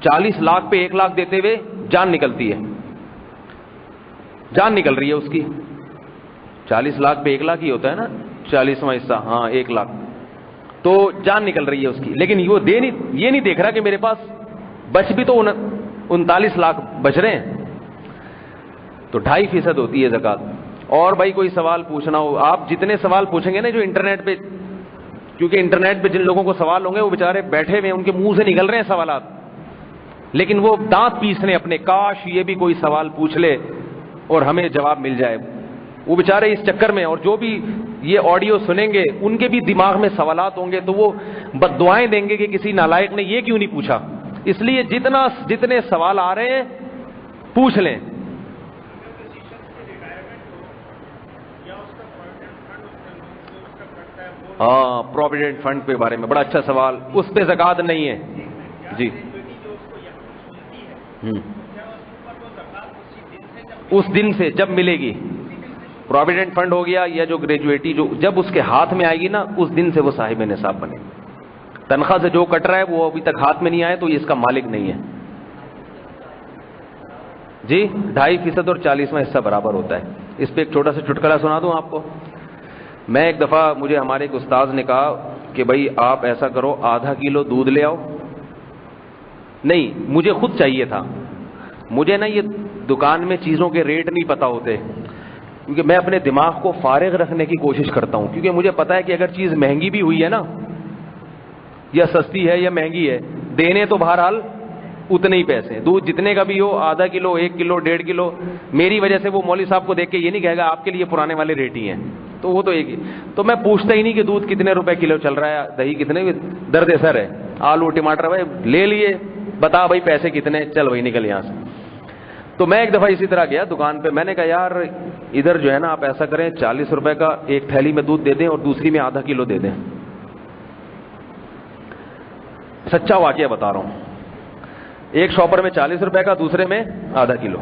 40 لاکھ پہ 1 لاکھ دیتے ہوئے جان نکلتی ہے, جان نکل رہی ہے اس کی. 40 لاکھ پہ 1 لاکھ ہی ہوتا ہے نا, 40واں حصہ, ہاں 1 لاکھ, تو جان نکل رہی ہے اس کی. لیکن یہ نہیں دیکھ رہا کہ میرے پاس بچ بھی تو 39 لاکھ بچ رہے ہیں. تو 2.5% ہوتی ہے زکوٰۃ. اور بھائی کوئی سوال پوچھنا ہو, آپ جتنے سوال پوچھیں گے نا جو انٹرنیٹ پہ, کیونکہ انٹرنیٹ پہ جن لوگوں کو سوال ہوں گے وہ بیچارے بیٹھے ہوئے, ان کے منہ سے نکل رہے ہیں سوالات, لیکن وہ دانت پیس رہے اپنے, کاش یہ بھی کوئی سوال پوچھ لے اور ہمیں جواب مل جائے. وہ بیچارے اس چکر میں, اور جو بھی یہ آڈیو سنیں گے ان کے بھی دماغ میں سوالات ہوں گے, تو وہ بد دعائیں دیں گے کہ کسی نالائق نے یہ کیوں نہیں پوچھا. اس لیے جتنے سوال آ رہے ہیں پوچھ لیں. ہاں پروویڈنٹ فنڈ کے بارے میں بڑا اچھا سوال, اس پہ زکوٰۃ نہیں ہے جی. اس دن سے جب ملے گی, پروویڈنٹ فنڈ ہو گیا یا جو گریجویٹی جو جب اس کے ہاتھ میں آئے گی نا, اس دن سے وہ صاحب نصاب بنے. تنخواہ سے جو کٹ رہا ہے وہ ابھی تک ہاتھ میں نہیں آئے تو یہ اس کا مالک نہیں ہے جی. 2.5% اور 40واں حصہ برابر ہوتا ہے. اس پہ ایک چھوٹا سا چٹکلا سنا دوں آپ کو. میں ایک دفعہ, مجھے ہمارے ایک استاذ نے کہا کہ بھائی آپ ایسا کرو, ½ کلو دودھ لے آؤ. نہیں, مجھے خود چاہیے تھا. مجھے نا یہ دکان میں چیزوں کے ریٹ نہیں پتا ہوتے, کیونکہ میں اپنے دماغ کو فارغ رکھنے کی کوشش کرتا ہوں, کیونکہ مجھے پتا ہے کہ اگر چیز مہنگی بھی ہوئی ہے نا, یا سستی ہے یا مہنگی ہے, دینے تو بہرحال اتنے ہی پیسے. دودھ جتنے کا بھی ہو, ½ کلو, 1 کلو, 1.5 کلو, میری وجہ سے وہ مولوی صاحب کو دیکھ کے یہ نہیں کہے گا آپ کے لیے پرانے والے ریٹ ہی ہیں, تو وہ تو ایک ہی. تو میں پوچھتا ہی نہیں کہ دودھ کتنے روپے کلو چل رہا ہے, دہی کتنے, درد سر ہے, آلو ٹماٹر بھائی لے لیے, بتا بھائی پیسے کتنے, چل بھائی نکل یہاں سے. تو میں ایک دفعہ اسی طرح گیا دکان پہ, میں نے کہا یار ادھر جو ہے نا آپ ایسا کریں 40 روپے کا ایک تھیلی میں دودھ دے دیں اور دوسری میں ½ کلو دے دیں. سچا واقعہ بتا رہا ہوں. ایک شاپر میں 40 روپے کا, دوسرے میں ½ کلو.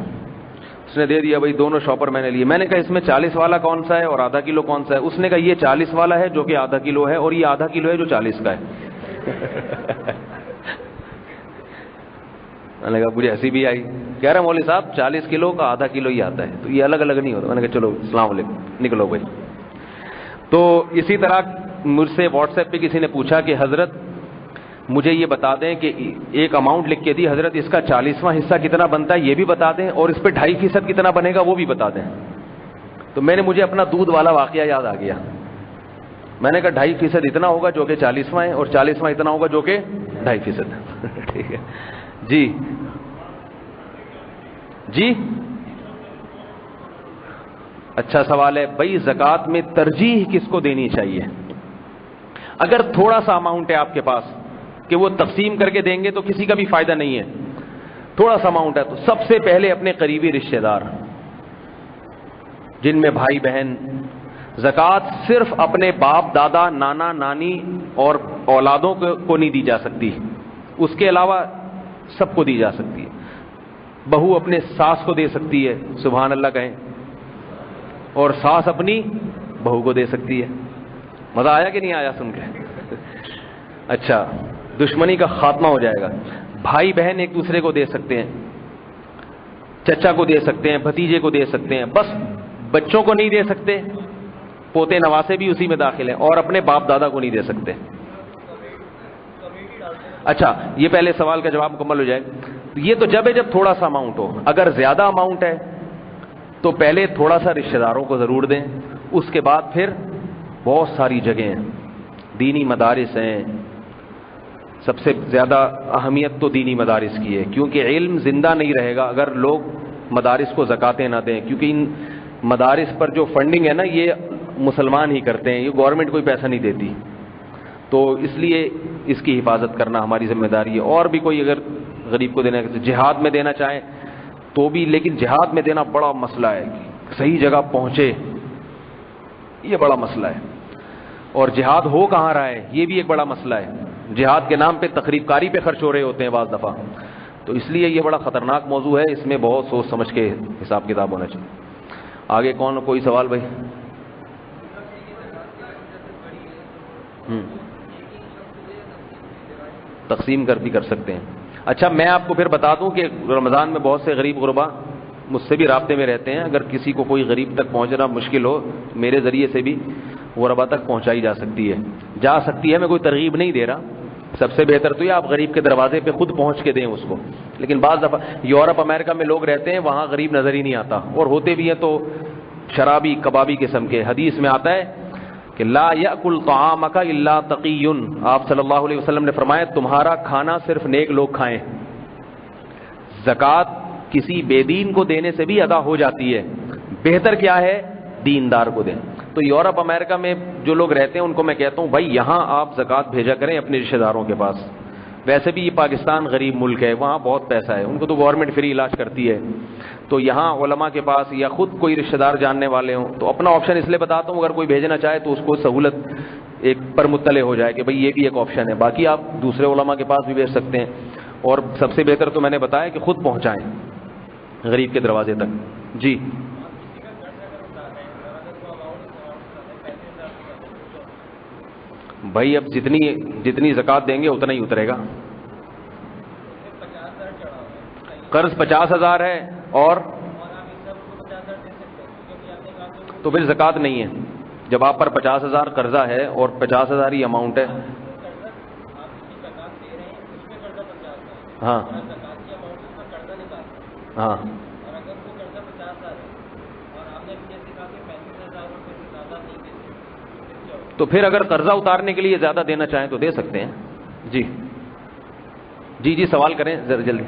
اس نے دے دیا بھائی, دونوں شاپر میں نے لیے. میں نے کہا اس میں 40 والا کون سا ہے اور ½ کلو کون سا ہے؟ اس نے کہا یہ 40 والا ہے جو کہ ½ کلو ہے, اور یہ ½ کلو ہے جو 40 کا ہے. میں نے کہا مجھے ہنسی بھی آئی. کہہ رہا مولوی صاحب 40 کلو کا ½ کلو ہی آتا ہے, تو یہ الگ الگ نہیں ہوتا. میں نے کہا چلو السلام علیکم, نکلو بھائی. تو اسی طرح مجھ سے واٹس ایپ پہ کسی نے پوچھا کہ حضرت مجھے یہ بتا دیں کہ ایک اماؤنٹ لکھ کے دی, حضرت اس کا 40واں حصہ کتنا بنتا ہے یہ بھی بتا دیں, اور اس پہ 2.5% کتنا بنے گا وہ بھی بتا دیں. تو مجھے اپنا دودھ والا واقعہ یاد آ گیا. میں نے کہا 2.5% اتنا ہوگا جو کہ 40واں ہے, اور 40واں اتنا ہوگا جو کہ 2.5%. ٹھیک ہے جی. جی اچھا سوال ہے بھائی, زکوٰۃ میں ترجیح کس کو دینی چاہیے؟ اگر تھوڑا سا اماؤنٹ ہے آپ کے پاس کہ وہ تقسیم کر کے دیں گے تو کسی کا بھی فائدہ نہیں ہے, تھوڑا سا اماؤنٹ ہے تو سب سے پہلے اپنے قریبی رشتہ دار, جن میں بھائی بہن. زکوٰۃ صرف اپنے باپ دادا نانا نانی اور اولادوں کو نہیں دی جا سکتی، اس کے علاوہ سب کو دی جا سکتی ہے. بہو اپنے ساس کو دے سکتی ہے، سبحان اللہ کہیں، اور ساس اپنی بہو کو دے سکتی ہے. مزہ آیا کہ نہیں آیا سن کے؟ اچھا، دشمنی کا خاتمہ ہو جائے گا. بھائی بہن ایک دوسرے کو دے سکتے ہیں، چچا کو دے سکتے ہیں، بھتیجے کو دے سکتے ہیں، بس بچوں کو نہیں دے سکتے. پوتے نواسے بھی اسی میں داخل ہیں، اور اپنے باپ دادا کو نہیں دے سکتے. اچھا، یہ پہلے سوال کا جواب مکمل ہو جائے. یہ تو جب تھوڑا سا اماؤنٹ ہو. اگر زیادہ اماؤنٹ ہے تو پہلے تھوڑا سا رشتہ داروں کو ضرور دیں، اس کے بعد پھر بہت ساری جگہیں ہیں، دینی مدارس ہیں. سب سے زیادہ اہمیت تو دینی مدارس کی ہے، کیونکہ علم زندہ نہیں رہے گا اگر لوگ مدارس کو زکاتیں نہ دیں. کیونکہ ان مدارس پر جو فنڈنگ ہے نا، یہ مسلمان ہی کرتے ہیں، یہ گورنمنٹ کوئی پیسہ نہیں دیتی. تو اس لیے اس کی حفاظت کرنا ہماری ذمہ داری ہے. اور بھی کوئی اگر غریب کو دینا، جہاد میں دینا چاہیں تو بھی، لیکن جہاد میں دینا بڑا مسئلہ ہے، صحیح جگہ پہنچے، یہ بڑا مسئلہ ہے. اور جہاد ہو کہاں رہا ہے، یہ بھی ایک بڑا مسئلہ ہے. جہاد کے نام پہ تقریب کاری پہ خرچ ہو رہے ہوتے ہیں بعض دفعہ. تو اس لیے یہ بڑا خطرناک موضوع ہے، اس میں بہت سوچ سمجھ کے حساب کتاب ہونا چاہیے. آگے کون، کوئی سوال بھائی؟ تقسیم کر بھی کر سکتے ہیں. اچھا، میں آپ کو پھر بتا دوں کہ رمضان میں بہت سے غریب غربا مجھ سے بھی رابطے میں رہتے ہیں. اگر کسی کو کوئی غریب تک پہنچنا مشکل ہو، میرے ذریعے سے بھی غربا تک پہنچائی جا سکتی ہے. میں کوئی ترغیب نہیں دے رہا. سب سے بہتر تو یہ آپ غریب کے دروازے پہ خود پہنچ کے دیں اس کو. لیکن بعض دفعہ یورپ امریکہ میں لوگ رہتے ہیں، وہاں غریب نظر ہی نہیں آتا، اور ہوتے بھی ہیں تو شرابی کبابی قسم کے. حدیث میں آتا ہے کہ لا یأکل طعامک الا تقی. آپ صلی اللہ علیہ وسلم نے فرمایا تمہارا کھانا صرف نیک لوگ کھائیں. زکوٰۃ کسی بے دین کو دینے سے بھی ادا ہو جاتی ہے، بہتر کیا ہے دیندار کو دیں. تو یورپ امریکہ میں جو لوگ رہتے ہیں ان کو میں کہتا ہوں بھائی یہاں آپ زکوٰۃ بھیجا کریں اپنے رشتہ داروں کے پاس. ویسے بھی یہ پاکستان غریب ملک ہے، وہاں بہت پیسہ ہے، ان کو تو گورنمنٹ فری علاج کرتی ہے. تو یہاں علماء کے پاس یا خود کوئی رشتہ دار جاننے والے ہوں تو اپنا آپشن اس لیے بتاتا ہوں، اگر کوئی بھیجنا چاہے تو اس کو سہولت ایک پر مطلع ہو جائے کہ بھائی یہ بھی ایک آپشن ہے. باقی آپ دوسرے علماء کے پاس بھی بھیج سکتے ہیں، اور سب سے بہتر تو میں نے بتایا کہ خود پہنچائیں غریب کے دروازے تک. جی بھائی، اب جتنی زکوٰۃ دیں گے اتنا ہی اترے گا. قرض 50,000 ہے اور تو پھر زکوٰۃ نہیں ہے. جب آپ پر 50,000 قرضہ ہے اور 50,000 ہی اماؤنٹ ہے. ہاں ہاں تو پھر اگر قرضہ اتارنے کے لیے زیادہ دینا چاہیں تو دے سکتے ہیں. جی جی جی سوال کریں ذرا جلدی.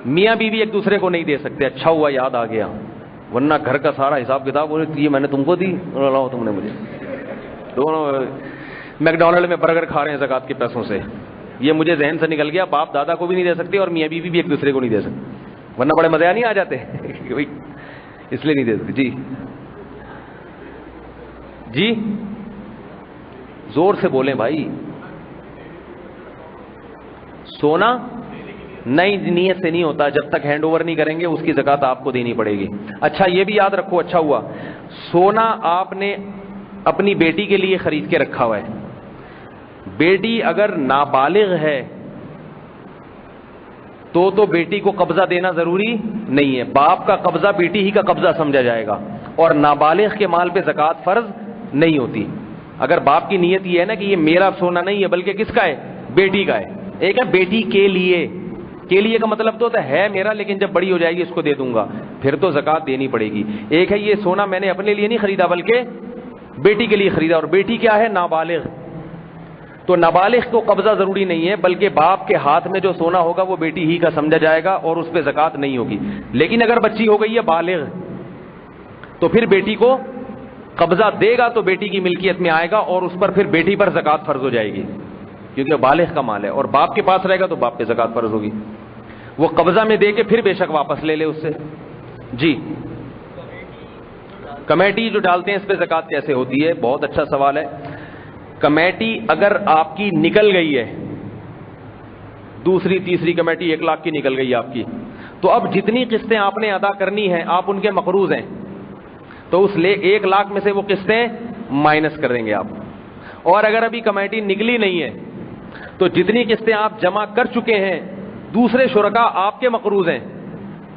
میاں بیوی ایک دوسرے کو نہیں دے سکتے. اچھا ہوا یاد آ گیا، ورنہ گھر کا سارا حساب کتاب یہ میں نے تم کو دی، تم نے مجھے. دونوں میکڈونلڈ میں برگر کھا رہے ہیں زکوٰۃ کے پیسوں سے. یہ مجھے ذہن سے نکل گیا، باپ دادا کو بھی نہیں دے سکتے اور میاں بیوی بھی ایک دوسرے کو نہیں دے سکتے، ورنہ بڑے مزے نہیں آ جاتے. اس لیے نہیں دے سکتے. جی جی زور سے بولیں بھائی. سونا نہیں، نیت سے نہیں ہوتا. جب تک ہینڈ اوور نہیں کریں گے اس کی زکوٰۃ آپ کو دینی پڑے گی. اچھا یہ بھی یاد رکھو، اچھا ہوا سونا آپ نے اپنی بیٹی کے لیے خرید کے رکھا ہوا ہے. بیٹی اگر نابالغ ہے تو بیٹی کو قبضہ دینا ضروری نہیں ہے. باپ کا قبضہ بیٹی ہی کا قبضہ سمجھا جائے گا، اور نابالغ کے مال پہ زکوٰۃ فرض نہیں ہوتی. اگر باپ کی نیت یہ ہے نا کہ یہ میرا سونا نہیں ہے بلکہ کس کا ہے، بیٹی کا ہے. ایک ہے بیٹی کے لیے کا مطلب تو ہوتا ہے میرا، لیکن جب بڑی ہو جائے گی اس کو دے دوں گا، پھر تو زکوٰۃ دینی پڑے گی. ایک ہے یہ سونا میں نے اپنے لیے نہیں خریدا بلکہ بیٹی کے لیے خریدا، اور بیٹی کیا ہے نابالغ. تو نابالغ کو قبضہ ضروری نہیں ہے، بلکہ باپ کے ہاتھ میں جو سونا ہوگا وہ بیٹی ہی کا سمجھا جائے گا اور اس پہ زکوٰۃ نہیں ہوگی. لیکن اگر بچی ہو گئی ہے بالغ تو پھر بیٹی کو قبضہ دے گا تو بیٹی کی ملکیت میں آئے گا، اور اس پر پھر بیٹی پر زکوٰۃ فرض ہو جائے گی کیونکہ بالغ کا مال ہے. اور باپ کے پاس رہے گا تو باپ پہ زکوٰۃ فرض ہوگی. وہ قبضہ میں دے کے پھر بے شک واپس لے لے اس سے. جی کمیٹی جو ڈالتے ہیں اس پہ زکوٰۃ کیسے ہوتی ہے؟ بہت اچھا سوال ہے. کمیٹی اگر آپ کی نکل گئی ہے، دوسری تیسری کمیٹی 1 لاکھ کی نکل گئی آپ کی، تو اب جتنی قسطیں آپ نے ادا کرنی ہیں آپ ان کے مقروض ہیں، تو اس 1 لاکھ میں سے وہ قسطیں مائنس کر دیں گے آپ. اور اگر ابھی کمیٹی نکلی نہیں ہے تو جتنی قسطیں آپ جمع کر چکے ہیں دوسرے شرکاء آپ کے مقروض ہیں،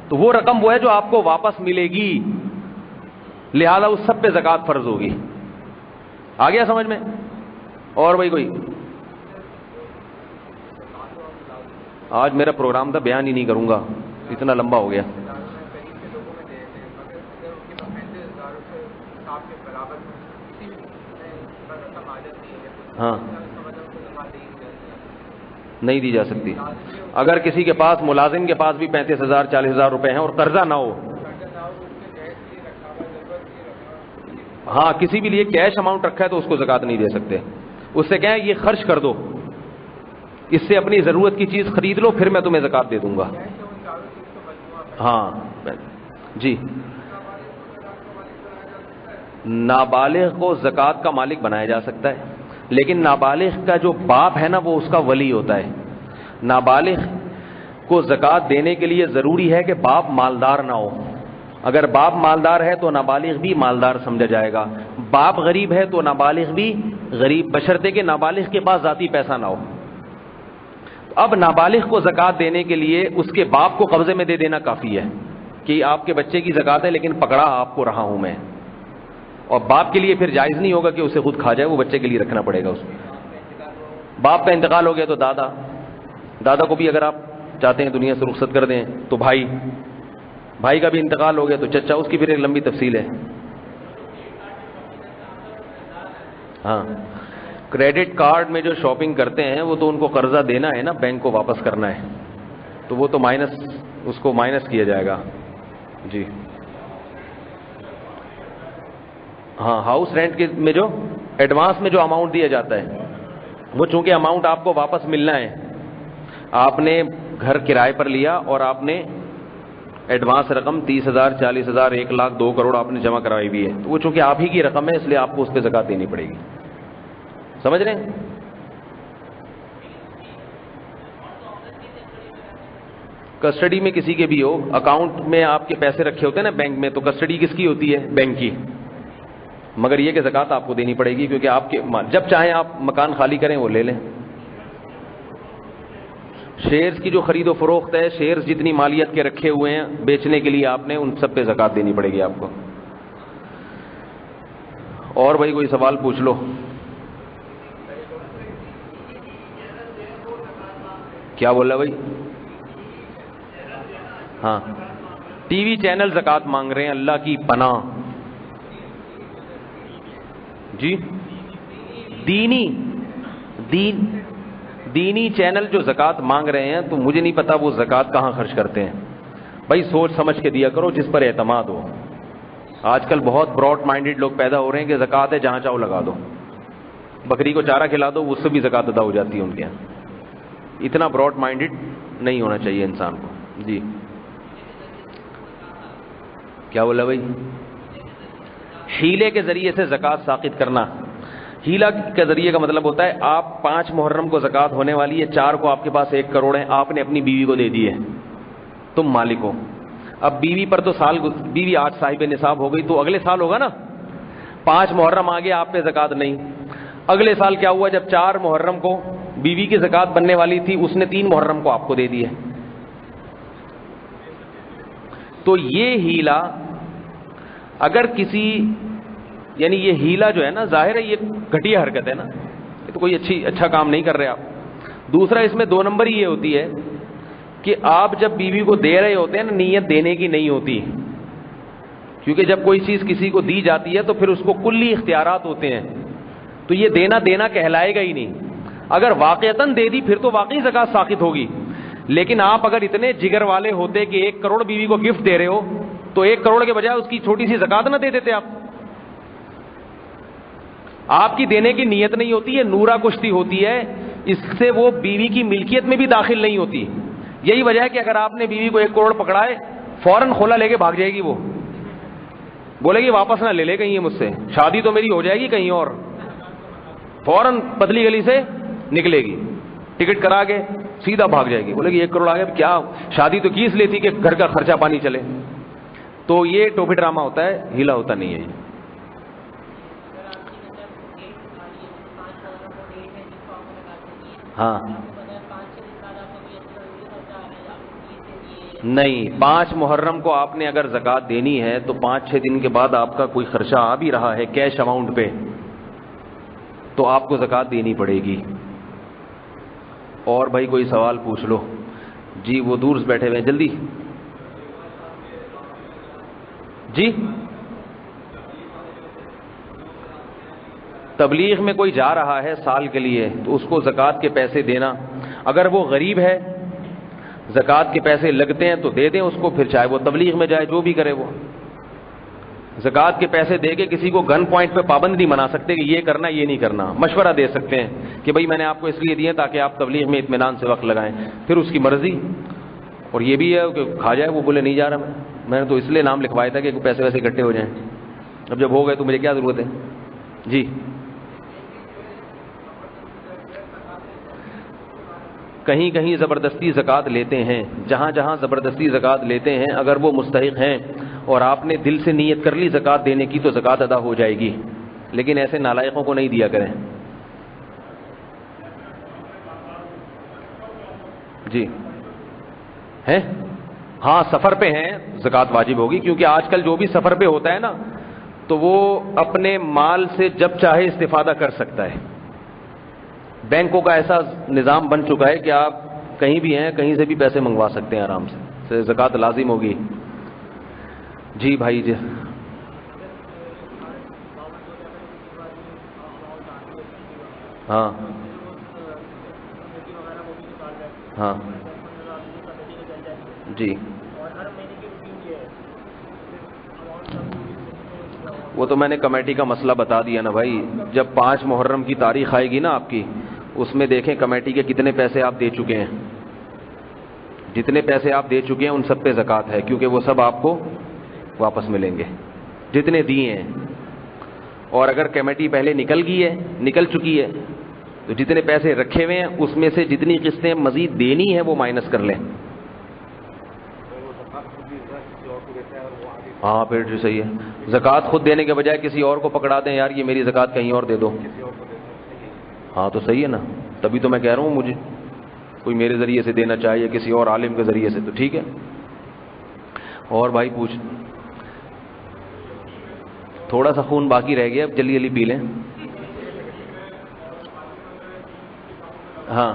تو وہ رقم وہ ہے جو آپ کو واپس ملے گی، لہذا اس سب پہ زکوٰۃ فرض ہوگی. آ گیا سمجھ میں؟ اور بھائی کوئی؟ آج میرا پروگرام تھا بیان ہی نہیں کروں گا، اتنا لمبا ہو گیا. ہاں نہیں دی جا سکتی. اگر کسی کے پاس ملازم کے پاس بھی 35,000 40,000 روپے ہیں اور قرضہ نہ ہو، ہاں کسی بھی لیے کیش اماؤنٹ رکھا ہے تو اس کو زکوٰۃ نہیں دے سکتے. اس سے کہیں یہ خرچ کر دو، اس سے اپنی ضرورت کی چیز خرید لو، پھر میں تمہیں زکوٰۃ دے دوں گا. ہاں جی. نابالغ کو زکوٰۃ کا مالک بنایا جا سکتا ہے، لیکن نابالغ کا جو باپ ہے نا وہ اس کا ولی ہوتا ہے. نابالغ کو زکوٰۃ دینے کے لیے ضروری ہے کہ باپ مالدار نہ ہو. اگر باپ مالدار ہے تو نابالغ بھی مالدار سمجھا جائے گا، باپ غریب ہے تو نابالغ بھی غریب، بشرطے کہ نابالغ کے پاس ذاتی پیسہ نہ ہو. اب نابالغ کو زکوٰۃ دینے کے لیے اس کے باپ کو قبضے میں دے دینا کافی ہے کہ آپ کے بچے کی زکوٰۃ ہے لیکن پکڑا آپ کو رہا ہوں میں. اور باپ کے لیے پھر جائز نہیں ہوگا کہ اسے خود کھا جائے، وہ بچے کے لیے رکھنا پڑے گا. اس کو باپ کا انتقال ہو گیا تو دادا کو بھی اگر آپ چاہتے ہیں دنیا سے رخصت کر دیں تو بھائی کا بھی انتقال ہو گیا تو چچا. اس کی پھر ایک لمبی تفصیل ہے. ہاں کریڈٹ کارڈ میں جو شاپنگ کرتے ہیں وہ تو ان کو قرضہ دینا ہے نا، بینک کو واپس کرنا ہے، تو وہ تو اس کو مائنس کیا جائے گا. جی ہاں ہاؤس رینٹ میں جو ایڈوانس میں جو اماؤنٹ دیا جاتا ہے وہ چونکہ اماؤنٹ آپ کو واپس ملنا ہے، آپ نے گھر کرائے پر لیا اور آپ نے ایڈوانس رقم 30,000 40,000 1 لاکھ 2 کروڑ آپ نے جمع کرائی بھی ہے، تو وہ چونکہ آپ ہی کی رقم ہے اس لیے آپ کو اس پہ زکوٰۃ دینی پڑے گی. سمجھ رہے ہیں؟ کسٹڈی میں کسی کے بھی ہو، اکاؤنٹ میں آپ کے پیسے رکھے ہوتے ہیں نا بینک میں، تو کسٹڈی کس کی ہوتی ہے؟ بینک کی. مگر یہ کہ زکوٰۃ آپ کو دینی پڑے گی کیونکہ آپ کے جب چاہیں آپ مکان خالی کریں وہ لے لیں. شیئرز کی جو خرید و فروخت ہے، شیئرز جتنی مالیت کے رکھے ہوئے ہیں بیچنے کے لیے آپ نے، ان سب پہ زکوٰۃ دینی پڑے گی آپ کو. اور بھائی کوئی سوال پوچھ لو. کیا بول رہا بھائی؟ ہاں ٹی وی چینل زکوٰۃ مانگ رہے ہیں، اللہ کی پناہ. جی دینی چینل جو زکوٰۃ مانگ رہے ہیں تو مجھے نہیں پتا وہ زکوٰۃ کہاں خرچ کرتے ہیں. بھائی سوچ سمجھ کے دیا کرو جس پر اعتماد ہو. آج کل بہت براڈ مائنڈیڈ لوگ پیدا ہو رہے ہیں کہ زکوٰۃ ہے جہاں چاہو لگا دو، بکری کو چارہ کھلا دو اس سے بھی زکوٰۃ ادا ہو جاتی ہے ان کے یہاں. اتنا براڈ مائنڈیڈ نہیں ہونا چاہیے انسان کو. جی کیا بولا بھائی؟ ہیلے کے ذریعے سے زکوٰۃ ساقط کرنا. ہیلا کے ذریعے کا مطلب ہوتا ہے آپ 5 محرم کو زکوٰۃ ہونے والی ہے، 4 کو آپ کے پاس 1 کروڑ ہے، آپ نے اپنی بیوی کو دے دی ہے، تم مالک ہو. اب بیوی پر تو بیوی آج صاحب نصاب ہو گئی تو اگلے سال ہوگا نا. 5 محرم آگے آپ پہ زکوٰۃ نہیں. اگلے سال کیا ہوا؟ جب 4 محرم کو بیوی کی زکوٰۃ بننے والی تھی، اس نے 3 محرم کو آپ کو دے دی ہے. تو یہ ہیلا اگر کسی یعنی یہ ہیلا جو ہے نا، ظاہر ہے یہ گھٹیا حرکت ہے نا، یہ تو کوئی اچھا کام نہیں کر رہے آپ. دوسرا اس میں 2 نمبر یہ ہوتی ہے کہ آپ جب بیوی کو دے رہے ہوتے ہیں نا، نیت دینے کی نہیں ہوتی، کیونکہ جب کوئی چیز کسی کو دی جاتی ہے تو پھر اس کو کلی اختیارات ہوتے ہیں، تو یہ دینا کہلائے گا ہی نہیں. اگر واقعتاً دے دی پھر تو واقعی زکوٰۃ ساقط ہوگی. لیکن آپ اگر اتنے جگر والے ہوتے کہ 1 کروڑ بیوی کو گفٹ دے رہے ہو تو 1 کروڑ کے بجائے اس کی چھوٹی سی زکوٰۃ نہ دے دیتے آپ کی دینے کی نیت نہیں ہوتی، یہ نورا کشتی ہوتی ہے، اس سے وہ بیوی کی ملکیت میں بھی داخل نہیں ہوتی. یہی وجہ ہے کہ اگر آپ نے بیوی کو 1 کروڑ پکڑائے فوراً کھولا لے کے بھاگ جائے گی وہ. بولے گی واپس نہ لے لے کہیں مجھ سے, شادی تو میری ہو جائے گی کہیں اور, فوراً پتلی گلی سے نکلے گی, ٹکٹ کرا کے سیدھا بھاگ جائے گی. بولے گی 1 کروڑ آ گیا, کیا شادی تو کی اس لیے تھی کہ گھر کا خرچہ پانی چلے. تو یہ ٹوپی ڈرامہ ہوتا ہے, ہیلا ہوتا نہیں ہے یہ. ہاں نہیں, 5 محرم کو آپ نے اگر زکوٰۃ دینی ہے تو 5-6 دن کے بعد آپ کا کوئی خرچہ آ بھی رہا ہے کیش اماؤنٹ پہ, تو آپ کو زکوٰۃ دینی پڑے گی. اور بھائی کوئی سوال پوچھ لو. جی وہ دور سے بیٹھے ہوئے ہیں, جلدی. جی تبلیغ میں کوئی جا رہا ہے سال کے لیے تو اس کو زکوٰۃ کے پیسے دینا, اگر وہ غریب ہے زکوٰۃ کے پیسے لگتے ہیں تو دے دیں اس کو, پھر چاہے وہ تبلیغ میں جائے جو بھی کرے. وہ زکوٰۃ کے پیسے دے کے کسی کو گن پوائنٹ پہ پابند نہیں بنا سکتے کہ یہ کرنا یہ نہیں کرنا. مشورہ دے سکتے ہیں کہ بھائی میں نے آپ کو اس لیے دیے تاکہ آپ تبلیغ میں اطمینان سے وقت لگائیں, پھر اس کی مرضی. اور یہ بھی ہے کہ کھا جائے, وہ بولے نہیں جا رہا میں نے تو اس لیے نام لکھوایا تھا کہ پیسے ویسے اکٹھے ہو جائیں, اب جب ہو گئے تو مجھے کیا ضرورت ہے. جی کہیں کہیں زبردستی زکوٰۃ لیتے ہیں, جہاں جہاں زبردستی زکوٰۃ لیتے ہیں اگر وہ مستحق ہیں اور آپ نے دل سے نیت کر لی زکوٰۃ دینے کی تو زکوٰۃ ادا ہو جائے گی, لیکن ایسے نالائقوں کو نہیں دیا کریں. جی ہیں, ہاں سفر پہ ہیں زکوٰۃ واجب ہوگی, کیونکہ آج کل جو بھی سفر پہ ہوتا ہے نا تو وہ اپنے مال سے جب چاہے استفادہ کر سکتا ہے. بینکوں کا ایسا نظام بن چکا ہے کہ آپ کہیں بھی ہیں کہیں سے بھی پیسے منگوا سکتے ہیں آرام سے, زکوٰۃ لازم ہوگی. جی بھائی جی ہاں ہاں جی وہ تو میں نے کمیٹی کا مسئلہ بتا دیا نا بھائی. جب 5 محرم کی تاریخ آئے گی نا آپ کی, اس میں دیکھیں کمیٹی کے کتنے پیسے آپ دے چکے ہیں. جتنے پیسے آپ دے چکے ہیں ان سب پہ زکوٰۃ ہے, کیونکہ وہ سب آپ کو واپس ملیں گے جتنے دیے ہیں. اور اگر کمیٹی پہلے نکل چکی ہے تو جتنے پیسے رکھے ہوئے ہیں اس میں سے جتنی قسطیں مزید دینی ہیں وہ مائنس کر لیں. ہاں پھر جو صحیح ہے, زکوٰۃ خود دینے کے بجائے کسی اور کو پکڑا دیں, یار یہ میری زکوٰۃ کہیں اور دے دو. ہاں تو صحیح ہے نا, تبھی تو میں کہہ رہا ہوں مجھے کوئی میرے ذریعے سے دینا چاہیے کسی اور عالم کے ذریعے سے تو ٹھیک ہے. اور بھائی پوچھ, تھوڑا سا خون باقی رہ گیا, اب جلدی جلدی پی لیں. ہاں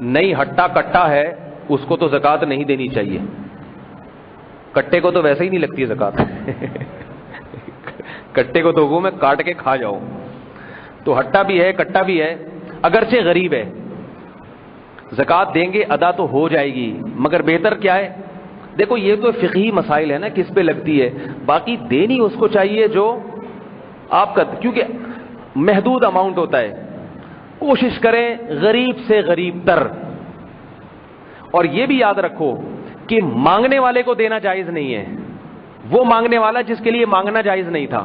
نہیں, ہٹا کٹا ہے اس کو تو زکوٰۃ نہیں دینی چاہیے. کٹے کو تو ویسے ہی نہیں لگتی زکوٰۃ. کٹے کو تو وہ میں کاٹ کے کھا جاؤں. تو ہٹا بھی ہے کٹا بھی ہے, اگرچہ غریب ہے, زکوٰۃ دیں گے ادا تو ہو جائے گی, مگر بہتر کیا ہے. دیکھو یہ تو فقہی مسائل ہے نا کس پہ لگتی ہے, باقی دینی اس کو چاہیے جو آپ کا, کیونکہ محدود اماؤنٹ ہوتا ہے. کوشش کریں غریب سے غریب تر. اور یہ بھی یاد رکھو کہ مانگنے والے کو دینا جائز نہیں ہے, وہ مانگنے والا جس کے لیے مانگنا جائز نہیں تھا.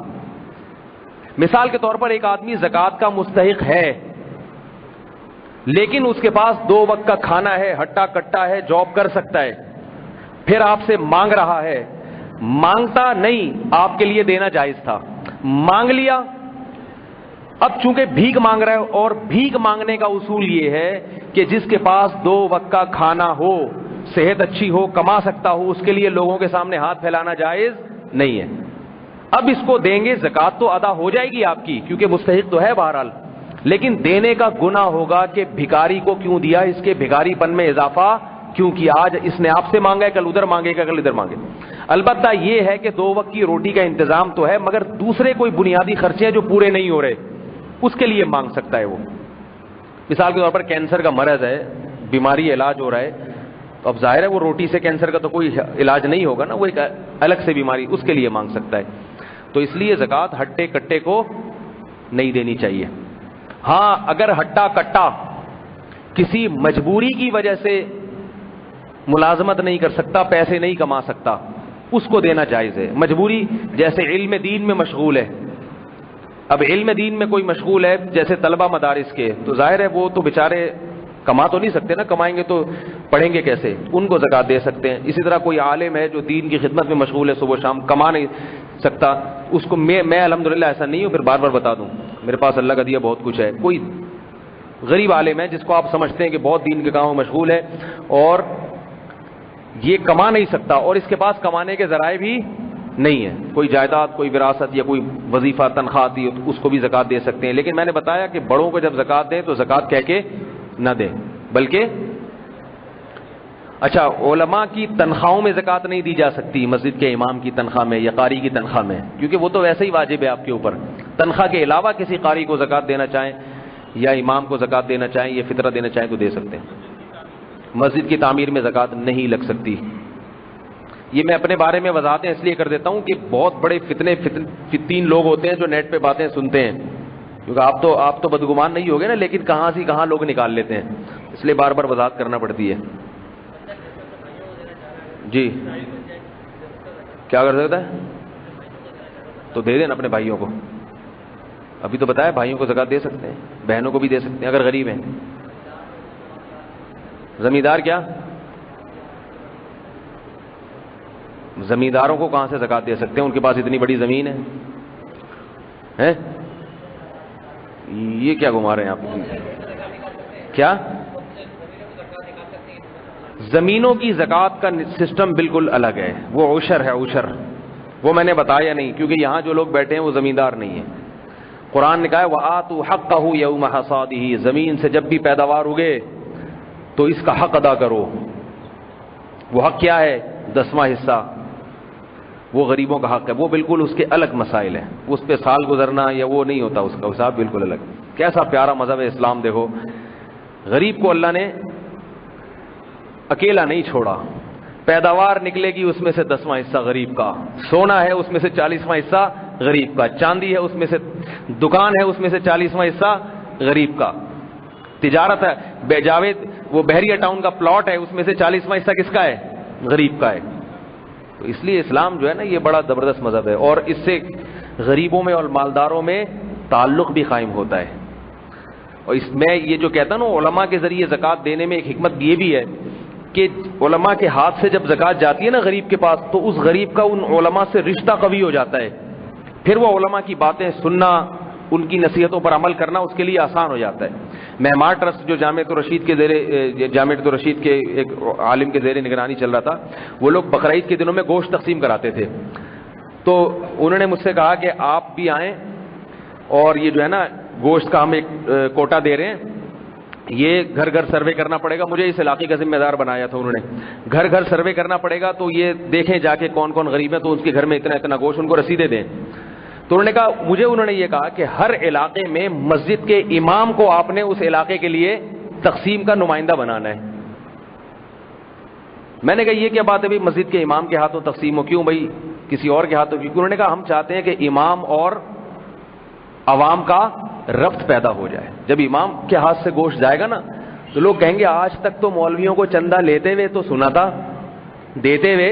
مثال کے طور پر ایک آدمی زکوٰۃ کا مستحق ہے لیکن اس کے پاس 2 وقت کا کھانا ہے, ہٹا کٹا ہے, جاب کر سکتا ہے, پھر آپ سے مانگ رہا ہے. مانگتا نہیں, آپ کے لیے دینا جائز تھا, مانگ لیا. اب چونکہ بھیک مانگ رہا ہے, اور بھیک مانگنے کا اصول یہ ہے کہ جس کے پاس 2 وقت کا کھانا ہو, صحت اچھی ہو, کما سکتا ہو, اس کے لیے لوگوں کے سامنے ہاتھ پھیلانا جائز نہیں ہے. اب اس کو دیں گے, زکوٰۃ تو ادا ہو جائے گی آپ کی کیونکہ مستحق تو ہے بہرحال, لیکن دینے کا گناہ ہوگا کہ بھکاری کو کیوں دیا, اس کے بھکاری پن میں اضافہ کیوں کیا. آج اس نے آپ سے مانگا ہے, کل ادھر مانگے گا, کل ادھر مانگے. البتہ یہ ہے کہ 2 وقت کی روٹی کا انتظام تو ہے, مگر دوسرے کوئی بنیادی خرچے جو پورے نہیں ہو رہے اس کے لیے مانگ سکتا ہے وہ. مثال کے طور پر کینسر کا مرض ہے, بیماری علاج ہو رہا ہے, تو اب ظاہر ہے وہ روٹی سے کینسر کا تو کوئی علاج نہیں ہوگا نا, وہ ایک الگ سے بیماری, اس کے لیے مانگ سکتا ہے. تو اس لیے زکوٰۃ ہٹے کٹے کو نہیں دینی چاہیے. ہاں اگر ہٹا کٹا کسی مجبوری کی وجہ سے ملازمت نہیں کر سکتا، پیسے نہیں کما سکتا، اس کو دینا جائز ہے. مجبوری جیسے علم دین میں مشغول ہے، اب علم دین میں کوئی مشغول ہے جیسے طلبہ مدارس کے، تو ظاہر ہے وہ تو بیچارے کما تو نہیں سکتے نا، کمائیں گے تو پڑھیں گے کیسے، ان کو زکوٰۃ دے سکتے ہیں. اسی طرح کوئی عالم ہے جو دین کی خدمت میں مشغول ہے، صبح شام کما نہیں سکتا، اس کو میں الحمدللہ ایسا نہیں ہوں، پھر بار بار بتا دوں میرے پاس اللہ کا دیا بہت کچھ ہے. کوئی غریب عالم ہے جس کو آپ سمجھتے ہیں کہ بہت دین کے کاموں میں مشغول ہے اور یہ کما نہیں سکتا اور اس کے پاس کمانے کے ذرائع بھی نہیں ہے، کوئی جائیداد، کوئی وراثت یا کوئی وظیفہ تنخواہ دی، اس کو بھی زکوٰۃ دے سکتے ہیں. لیکن میں نے بتایا کہ بڑوں کو جب زکوٰۃ دیں تو زکوٰۃ کہہ کے نہ دیں، بلکہ اچھا علماء کی تنخواہوں میں زکوٰۃ نہیں دی جا سکتی، مسجد کے امام کی تنخواہ میں یا قاری کی تنخواہ میں، کیونکہ وہ تو ویسے ہی واجب ہے آپ کے اوپر. تنخواہ کے علاوہ کسی قاری کو زکوٰۃ دینا چاہیں یا امام کو زکوٰۃ دینا چاہیں یا فطرہ دینا چاہیں تو دے سکتے ہیں. مسجد کی تعمیر میں زکوٰۃ نہیں لگ سکتی. یہ میں اپنے بارے میں وضاحتیں اس لیے کر دیتا ہوں کہ بہت بڑے فتین لوگ ہوتے ہیں جو نیٹ پہ باتیں سنتے ہیں، کیونکہ آپ تو بدگمان نہیں ہوگے نا، لیکن کہاں سے کہاں لوگ نکال لیتے ہیں، اس لیے بار بار وضاحت کرنا پڑتی ہے. جی کیا کر سکتا ہے؟ تو دے دیں اپنے بھائیوں کو، ابھی تو بتایا بھائیوں کو زکوٰۃ دے سکتے ہیں، بہنوں کو بھی دے سکتے ہیں اگر غریب ہیں. زمیندار کیا؟ زمینداروں کو کہاں سے زکوٰۃ دے سکتے ہیں؟ ان کے پاس اتنی بڑی زمین ہے. یہ کیا گھما رہے ہیں آپ؟ کیا زمینوں کی زکوٰۃ کا سسٹم بالکل الگ ہے، وہ عشر ہے، عشر وہ میں نے بتایا نہیں، کیونکہ یہاں جو لوگ بیٹھے ہیں وہ زمیندار نہیں ہیں. قرآن نے کہا ہے وَآتُوا حَقَّهُ يَوْمَ حَصَادِهِ، زمین سے جب بھی پیداوار اگے تو اس کا حق ادا کرو. وہ حق کیا ہے؟ 10واں حصہ، وہ غریبوں کا حق ہے. وہ بالکل اس کے الگ مسائل ہیں، اس پہ سال گزرنا یا وہ نہیں ہوتا، اس کا حساب بالکل الگ. کیسا پیارا مذہب ہے اسلام. دیکھو غریب کو اللہ نے اکیلا نہیں چھوڑا، پیداوار نکلے گی اس میں سے 10واں حصہ غریب کا، سونا ہے اس میں سے 40واں حصہ غریب کا، چاندی ہے اس میں سے، دکان ہے اس میں سے 40واں حصہ غریب کا، تجارت ہے جاوید وہ بحریہ ٹاؤن کا پلاٹ ہے اس میں سے 40واں حصہ کس کا ہے؟ غریب کا ہے. تو اس لیے اسلام جو ہے نا یہ بڑا زبردست مذہب ہے، اور اس سے غریبوں میں اور مالداروں میں تعلق بھی قائم ہوتا ہے. اور اس میں یہ جو کہتا نا علماء کے ذریعے زکوٰۃ دینے میں ایک حکمت یہ بھی ہے کہ علماء کے ہاتھ سے جب زکوٰۃ جاتی ہے نا غریب کے پاس، تو اس غریب کا ان علماء سے رشتہ قوی ہو جاتا ہے، پھر وہ علماء کی باتیں سننا، ان کی نصیحتوں پر عمل کرنا اس کے لیے آسان ہو جاتا ہے. معمار ٹرسٹ جو جامعۃ الرشید کے ایک عالم کے زیر نگرانی چل رہا تھا، وہ لوگ بقرعید کے دنوں میں گوشت تقسیم کراتے تھے. تو انہوں نے مجھ سے کہا کہ آپ بھی آئیں اور یہ جو ہے نا گوشت کا ہم ایک کوٹا دے رہے ہیں، یہ گھر گھر سروے کرنا پڑے گا. مجھے اس علاقے کا ذمہ دار بنایا تھا انہوں نے، گھر گھر سروے کرنا پڑے گا، تو یہ دیکھیں جا کے کون کون غریب ہیں تو اس کے گھر میں اتنا اتنا گوشت، ان کو رسیدیں دیں. تو انہوں نے کہا انہوں نے یہ کہا کہ ہر علاقے میں مسجد کے امام کو آپ نے اس علاقے کے لیے تقسیم کا نمائندہ بنانا ہے. میں نے کہا یہ کیا بات ہے بھائی مسجد کے امام کے ہاتھوں تقسیم ہو، کیوں بھائی کسی اور کے ہاتھوں؟ کیونکہ انہوں نے کہا ہم چاہتے ہیں کہ امام اور عوام کا ربط پیدا ہو جائے. جب امام کے ہاتھ سے گوشت جائے گا نا تو لوگ کہیں گے آج تک تو مولویوں کو چندہ لیتے ہوئے تو سنا تھا، دیتے ہوئے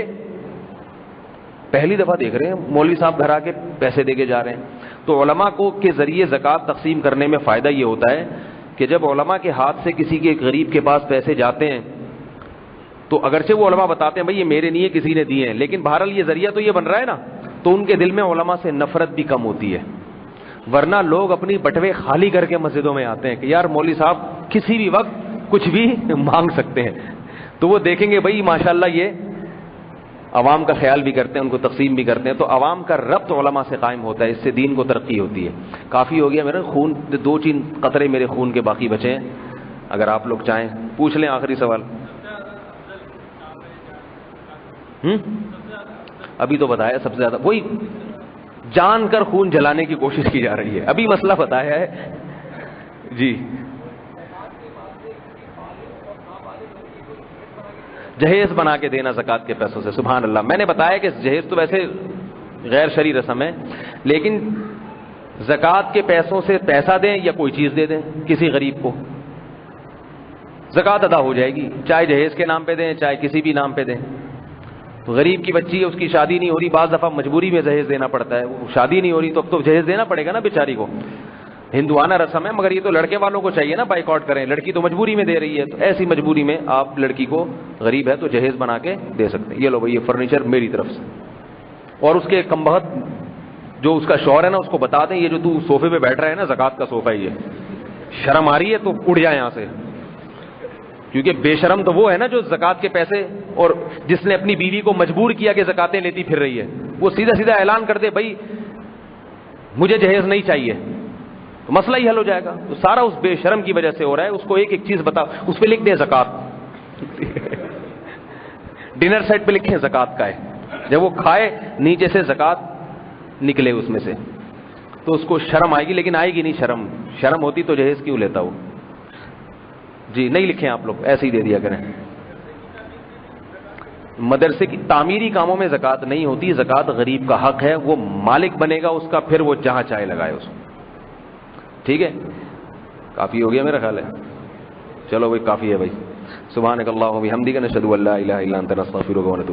پہلی دفعہ دیکھ رہے ہیں مولوی صاحب گھر آ کے پیسے دے کے جا رہے ہیں. تو علماء کو کے ذریعے زکوٰۃ تقسیم کرنے میں فائدہ یہ ہوتا ہے کہ جب علماء کے ہاتھ سے کسی کے غریب کے پاس پیسے جاتے ہیں تو اگرچہ وہ علماء بتاتے ہیں بھائی یہ میرے نہیں ہے کسی نے دیے ہیں، لیکن بہرحال یہ ذریعہ تو یہ بن رہا ہے نا، تو ان کے دل میں علماء سے نفرت بھی کم ہوتی ہے. ورنہ لوگ اپنی بٹوے خالی کر کے مسجدوں میں آتے ہیں کہ یار مولوی صاحب کسی بھی وقت کچھ بھی مانگ سکتے ہیں. تو وہ دیکھیں گے بھائی ماشاءاللہ یہ عوام کا خیال بھی کرتے ہیں، ان کو تقسیم بھی کرتے ہیں، تو عوام کا ربط علماء سے قائم ہوتا ہے، اس سے دین کو ترقی ہوتی ہے. کافی ہو گیا میرا خون، 2-3 قطرے میرے خون کے باقی بچے ہیں، اگر آپ لوگ چاہیں پوچھ لیں. آخری سوال ابھی تو بتایا سب سے زیادہ وہی جان کر خون جلانے کی کوشش کی جا رہی ہے. ابھی مسئلہ بتایا ہے جی. جہیز بنا کے دینا زکوٰۃ کے پیسوں سے، سبحان اللہ. میں نے بتایا کہ جہیز تو ویسے غیر شرعی رسم ہے، لیکن زکوٰۃ کے پیسوں سے پیسہ دیں یا کوئی چیز دے دیں کسی غریب کو، زکوٰۃ ادا ہو جائے گی، چاہے جہیز کے نام پہ دیں چاہے کسی بھی نام پہ دیں. تو غریب کی بچی ہے، اس کی شادی نہیں ہو رہی، بعض دفعہ مجبوری میں جہیز دینا پڑتا ہے، وہ شادی نہیں ہو رہی تو اب تو جہیز دینا پڑے گا نا بیچاری کو. ہندوانہ رسم ہے، مگر یہ تو لڑکے والوں کو چاہیے نا بائیک آؤٹ کریں، لڑکی تو مجبوری میں دے رہی ہے، تو ایسی مجبوری میں آپ لڑکی کو غریب ہے تو جہیز بنا کے دے سکتے ہیں. یہ لو بھائی یہ فرنیچر میری طرف سے. اور اس کے کم بخت جو اس کا شوہر ہے نا اس کو بتا دیں یہ جو تو صوفے پہ بیٹھ رہا ہے نا زکوٰۃ کا صوفہ یہ شرم آ رہی ہے تو اڑ جائے یہاں سے، کیونکہ بے شرم تو وہ ہے نا جو زکوٰۃ کے پیسے اور جس نے اپنی بیوی کو مجبور کیا کہ زکاتیں لیتی پھر رہی ہے، وہ سیدھا سیدھا اعلان کر دے بھائی مجھے جہیز نہیں چاہیے، تو مسئلہ ہی حل ہو جائے گا. تو سارا اس بے شرم کی وجہ سے ہو رہا ہے. اس کو ایک ایک چیز بتا، اس پہ لکھ دیں زکوٰۃ. ڈنر سیٹ پہ لکھیں زکوٰۃ کا ہے، جب وہ کھائے نیچے سے زکوٰۃ نکلے اس میں سے تو اس کو شرم آئے گی، لیکن آئے گی نہیں شرم. شرم ہوتی تو جہیز کیوں لیتا وہ. جی نہیں لکھیں آپ لوگ، ایسے ہی دے دیا کریں. مدرسے کی تعمیری کاموں میں زکوٰۃ نہیں ہوتی، زکوٰۃ غریب کا حق ہے، وہ مالک بنے گا اس کا، پھر وہ جہاں چاہے لگائے اس کو. ٹھیک ہے، کافی ہو گیا میرا خیال ہے. چلو بھائی کافی ہے بھائی. سبحانک اللہم و بحمدک نشہد ان لا الہ الا انت نستغفرک و نتوب